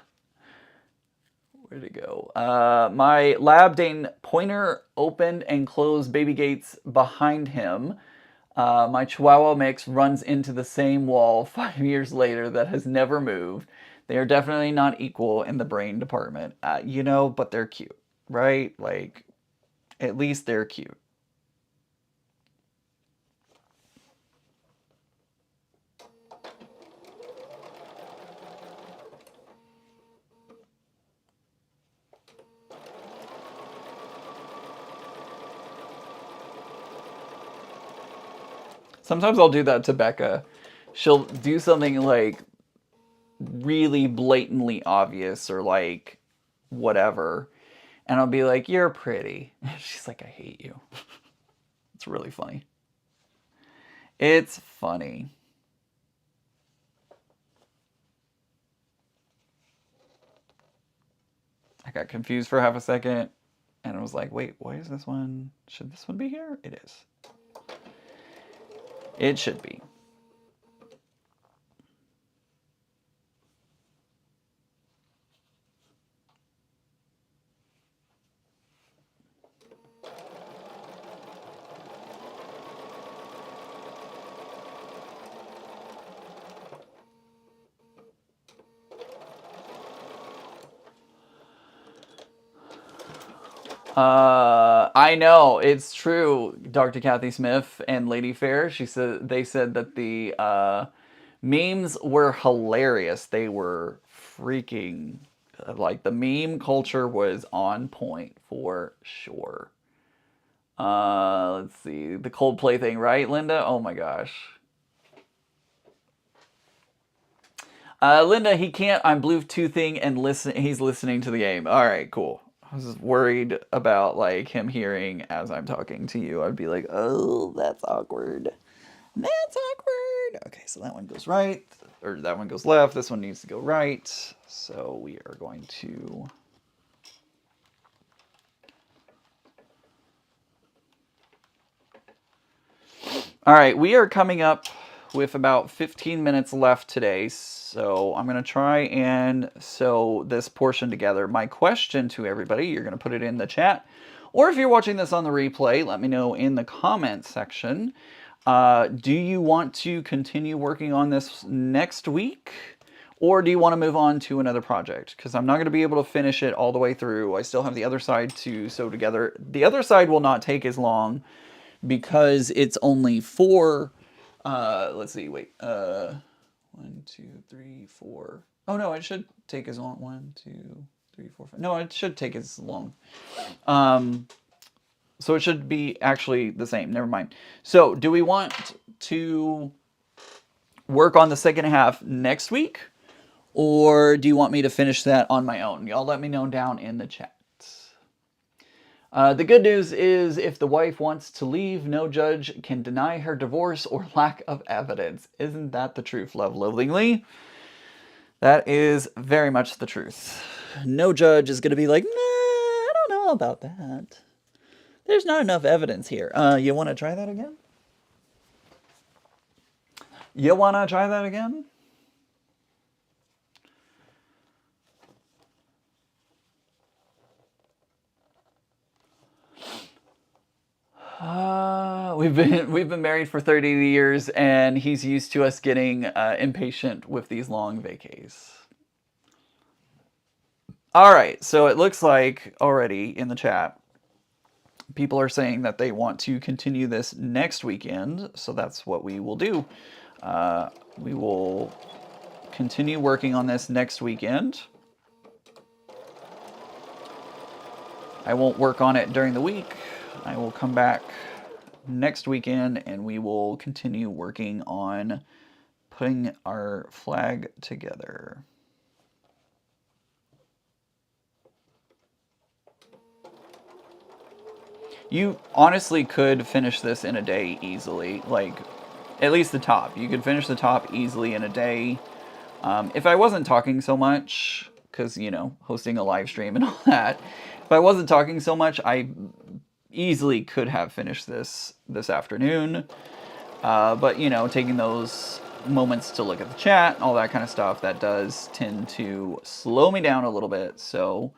it go? My Lab Dane pointer opened and closed baby gates behind him. My Chihuahua mix runs into the same wall 5 years later that has never moved. They are definitely not equal in the brain department. But they're cute, right? Like, at least they're cute. Sometimes I'll do that to Becca. She'll do something like really blatantly obvious or like whatever. And I'll be like, you're pretty. She's like, I hate you. It's really funny. It's funny. I got confused for half a second. And I was like, wait, why is this one? Should this one be here? It is. It should be. I know, it's true, Dr. Kathy Smith and Lady Fair. They said that the memes were hilarious. They were freaking, like, the meme culture was on point for sure. Let's see, the Coldplay thing, right, Linda? Oh my gosh. Linda, he can't. I'm Bluetoothing and listen. He's listening to the game. All right, cool. I was worried about like him hearing as I'm talking to you. I'd be like, oh, that's awkward. That's awkward. Okay, so that one goes right, or that one goes left. This one needs to go right. So we are going to. All right, we are coming up with about 15 minutes left today, so I'm going to try and sew this portion together. My question to everybody, you're going to put it in the chat, or if you're watching this on the replay, let me know in the comments section. Do you want to continue working on this next week, or do you want to move on to another project? Because I'm not going to be able to finish it all the way through. I still have the other side to sew together. The other side will not take as long because it's only 4... let's see, wait. 1, 2, 3, 4. Oh no, it should take as long. 1, 2, 3, 4, 5. No, it should take as long. So it should be actually the same. Never mind. So do we want to work on the second half next week, or do you want me to finish that on my own? Y'all let me know down in the chat. The good news is if the wife wants to leave, no judge can deny her divorce or lack of evidence. Isn't that the truth, love lovingly? That is very much the truth. No judge is going to be like, nah, I don't know about that. There's not enough evidence here. You want to try that again? You want to try that again? We've been married for 30 years, and he's used to us getting impatient with these long vacays. All right, so it looks like already in the chat, people are saying that they want to continue this next weekend, so that's what we will do. We will continue working on this next weekend. I won't work on it during the week. I will come back next weekend and we will continue working on putting our flag together. You honestly could finish this in a day easily, like at least the top. You could finish the top easily in a day. If I wasn't talking so much, because, you know, hosting a live stream and all that, if I wasn't talking so much, I easily could have finished this afternoon. But, you know, taking those moments to look at the chat, all that kind of stuff, that does tend to slow me down a little bit. So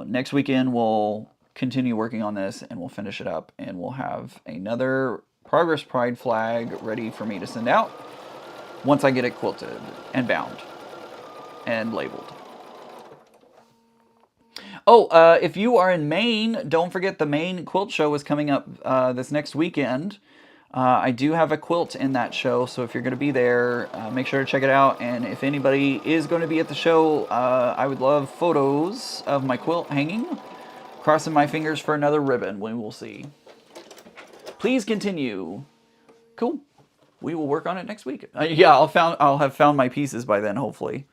next weekend we'll continue working on this and we'll finish it up and we'll have another Progress Pride flag ready for me to send out once I get it quilted and bound and labeled. Oh, if you are in Maine, don't forget the Maine Quilt Show is coming up this next weekend. I do have a quilt in that show, so if you're going to be there, make sure to check it out. And if anybody is going to be at the show, I would love photos of my quilt hanging. Crossing my fingers for another ribbon. We will see. Please continue. Cool. We will work on it next week. Yeah, I'll have found my pieces by then, hopefully.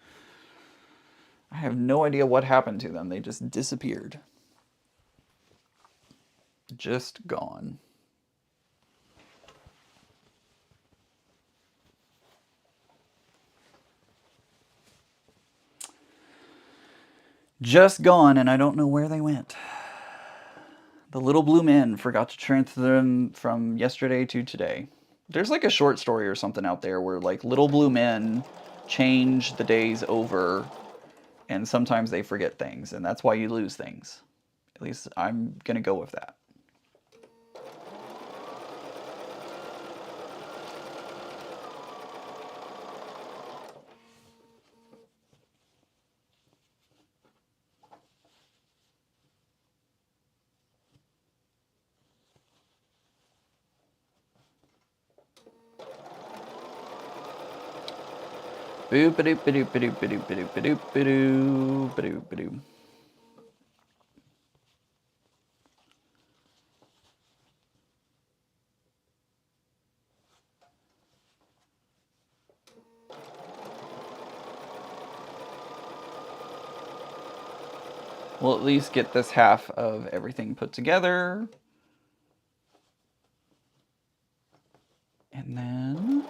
I have no idea what happened to them. They just disappeared. Just gone. Just gone, and I don't know where they went. The Little Blue Men forgot to transfer them from yesterday to today. There's like a short story or something out there where like little blue men change the days over and sometimes they forget things and that's why you lose things. At least I'm going to go with that. Boop ba doop ba doop ba doop ba doop ba doop ba doop ba doop ba doop ba doop. We'll at least get this half of everything put together. And then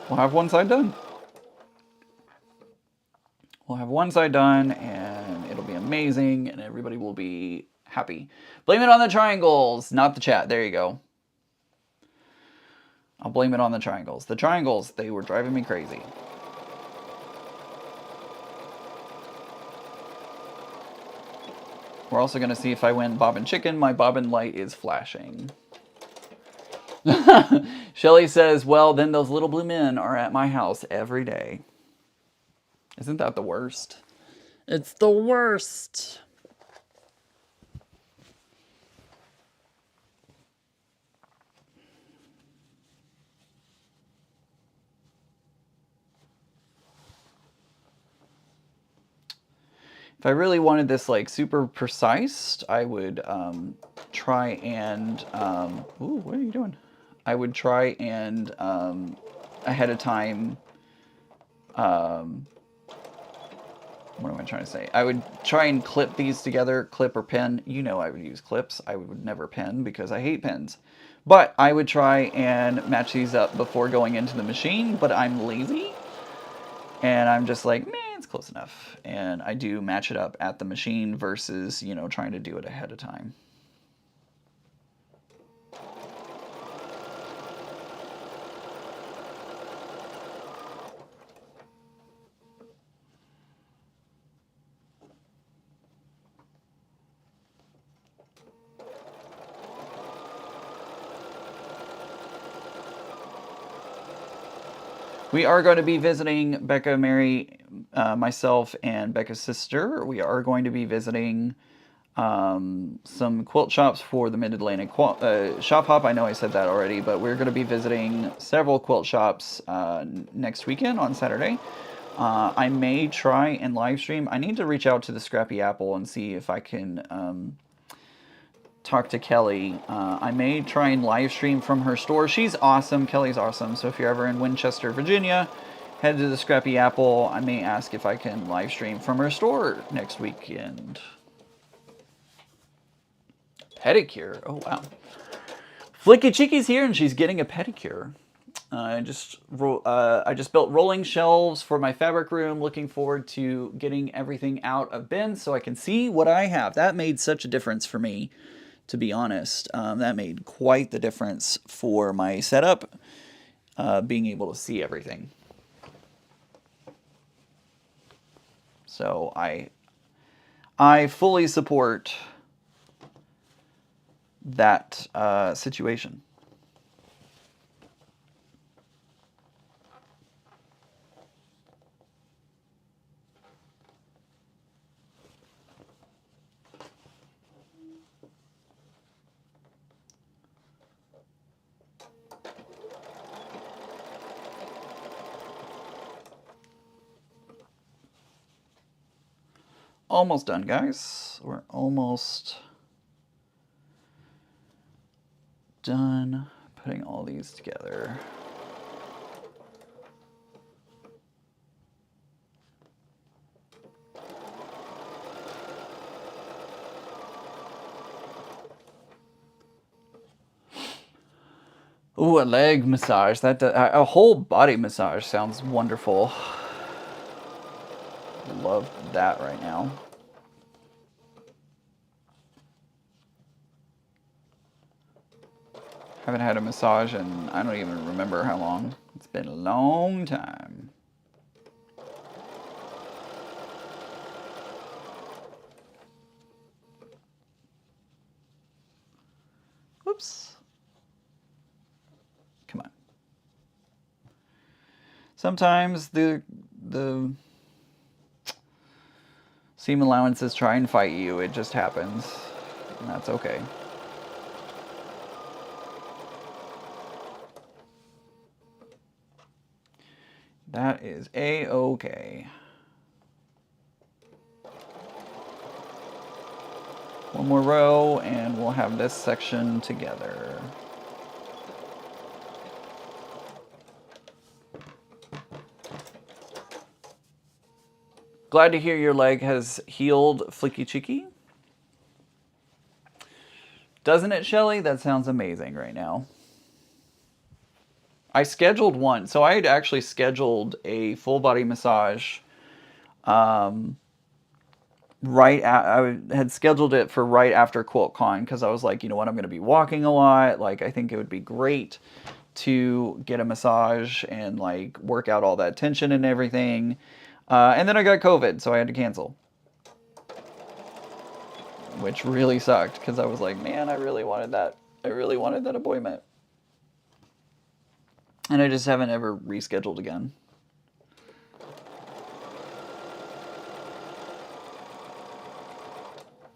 we'll have one side done. We'll have one side done and it'll be amazing and everybody will be happy. Blame it on the triangles, not the chat. There you go. I'll blame it on the triangles. The triangles, they were driving me crazy. We're also going to see if I win Bobbin Chicken. My bobbin light is flashing. Shelly says, well, then those little blue men are at my house every day. Isn't that the worst? It's the worst. If I really wanted this like super precise, I would try and, ooh, what are you doing? I would try and ahead of time what am I trying to say? I would try and clip these together, clip or pin. You know I would use clips. I would never pin because I hate pins. But I would try and match these up before going into the machine, but I'm lazy. And I'm just like, man, it's close enough. And I do match it up at the machine versus, you know, trying to do it ahead of time. We are going to be visiting Becca, Mary, myself, and Becca's sister. We are going to be visiting some quilt shops for the Mid-Atlantic Shop Hop. I know I said that already, but we're going to be visiting several quilt shops next weekend on Saturday. I may try and live stream. I need to reach out to the Scrappy Apple and see if I can talk to Kelly. I may try and live stream from her store. She's awesome. Kelly's awesome. So if you're ever in Winchester, Virginia, head to the Scrappy Apple. I may ask if I can live stream from her store next weekend. Pedicure. Oh, wow. Flicky Cheeky's here and she's getting a pedicure. I just built rolling shelves for my fabric room. Looking forward to getting everything out of bins so I can see what I have. That made such a difference for me, to be honest. That made quite the difference for my setup, being able to see everything. So I fully support that situation. Almost done, guys. We're almost done putting all these together. Ooh, a leg massage. A whole body massage sounds wonderful. Love that right now. Haven't had a massage in, I don't even remember how long. It's been a long time. Whoops. Come on. Sometimes the seam allowances try and fight you. It just happens. And that's okay. That is a-okay. One more row and we'll have this section together. Glad to hear your leg has healed, Flicky Cheeky. Doesn't it, Shelly? That sounds amazing right now. I scheduled one. So I had actually scheduled a full body massage. I had scheduled it for right after QuiltCon because I was like, you know what, I'm going to be walking a lot. Like, I think it would be great to get a massage and like work out all that tension and everything. And then I got COVID, so I had to cancel. Which really sucked because I was like, man, I really wanted that. I really wanted that appointment. And I just haven't ever rescheduled again.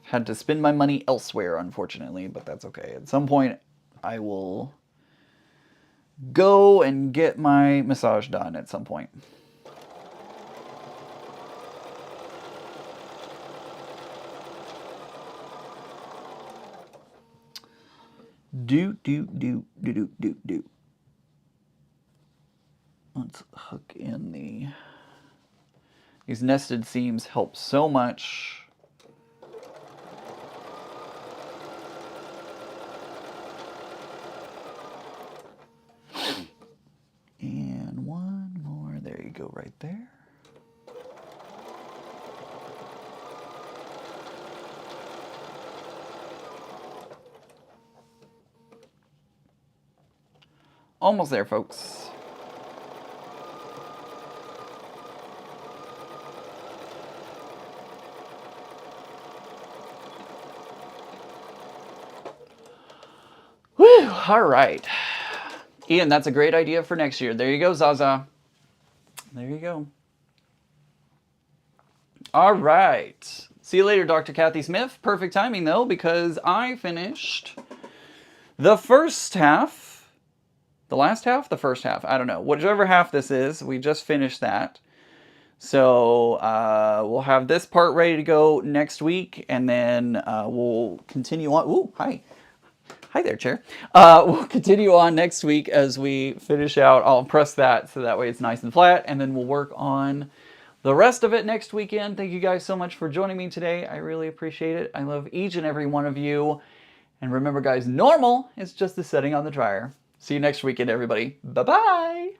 Had to spend my money elsewhere, unfortunately, but that's okay. At some point, I will go and get my massage done at some point. Do. Let's hook in the These nested seams help so much. And one more. There you go, right there. Almost there, folks. Whew, all right. Ian, that's a great idea for next year. There you go, Zaza. There you go. All right. See you later, Dr. Kathy Smith. Perfect timing, though, because I finished the first half. The last half? The first half. I don't know. Whichever half this is, we just finished that. So we'll have this part ready to go next week, and then we'll continue on. Ooh, hi. Hi there, chair. We'll continue on next week as we finish out. I'll press that so that way it's nice and flat, and then we'll work on the rest of it next weekend. Thank you guys so much for joining me today. I really appreciate it. I love each and every one of you. And remember, guys, normal is just the setting on the dryer. See you next weekend, everybody. Bye-bye.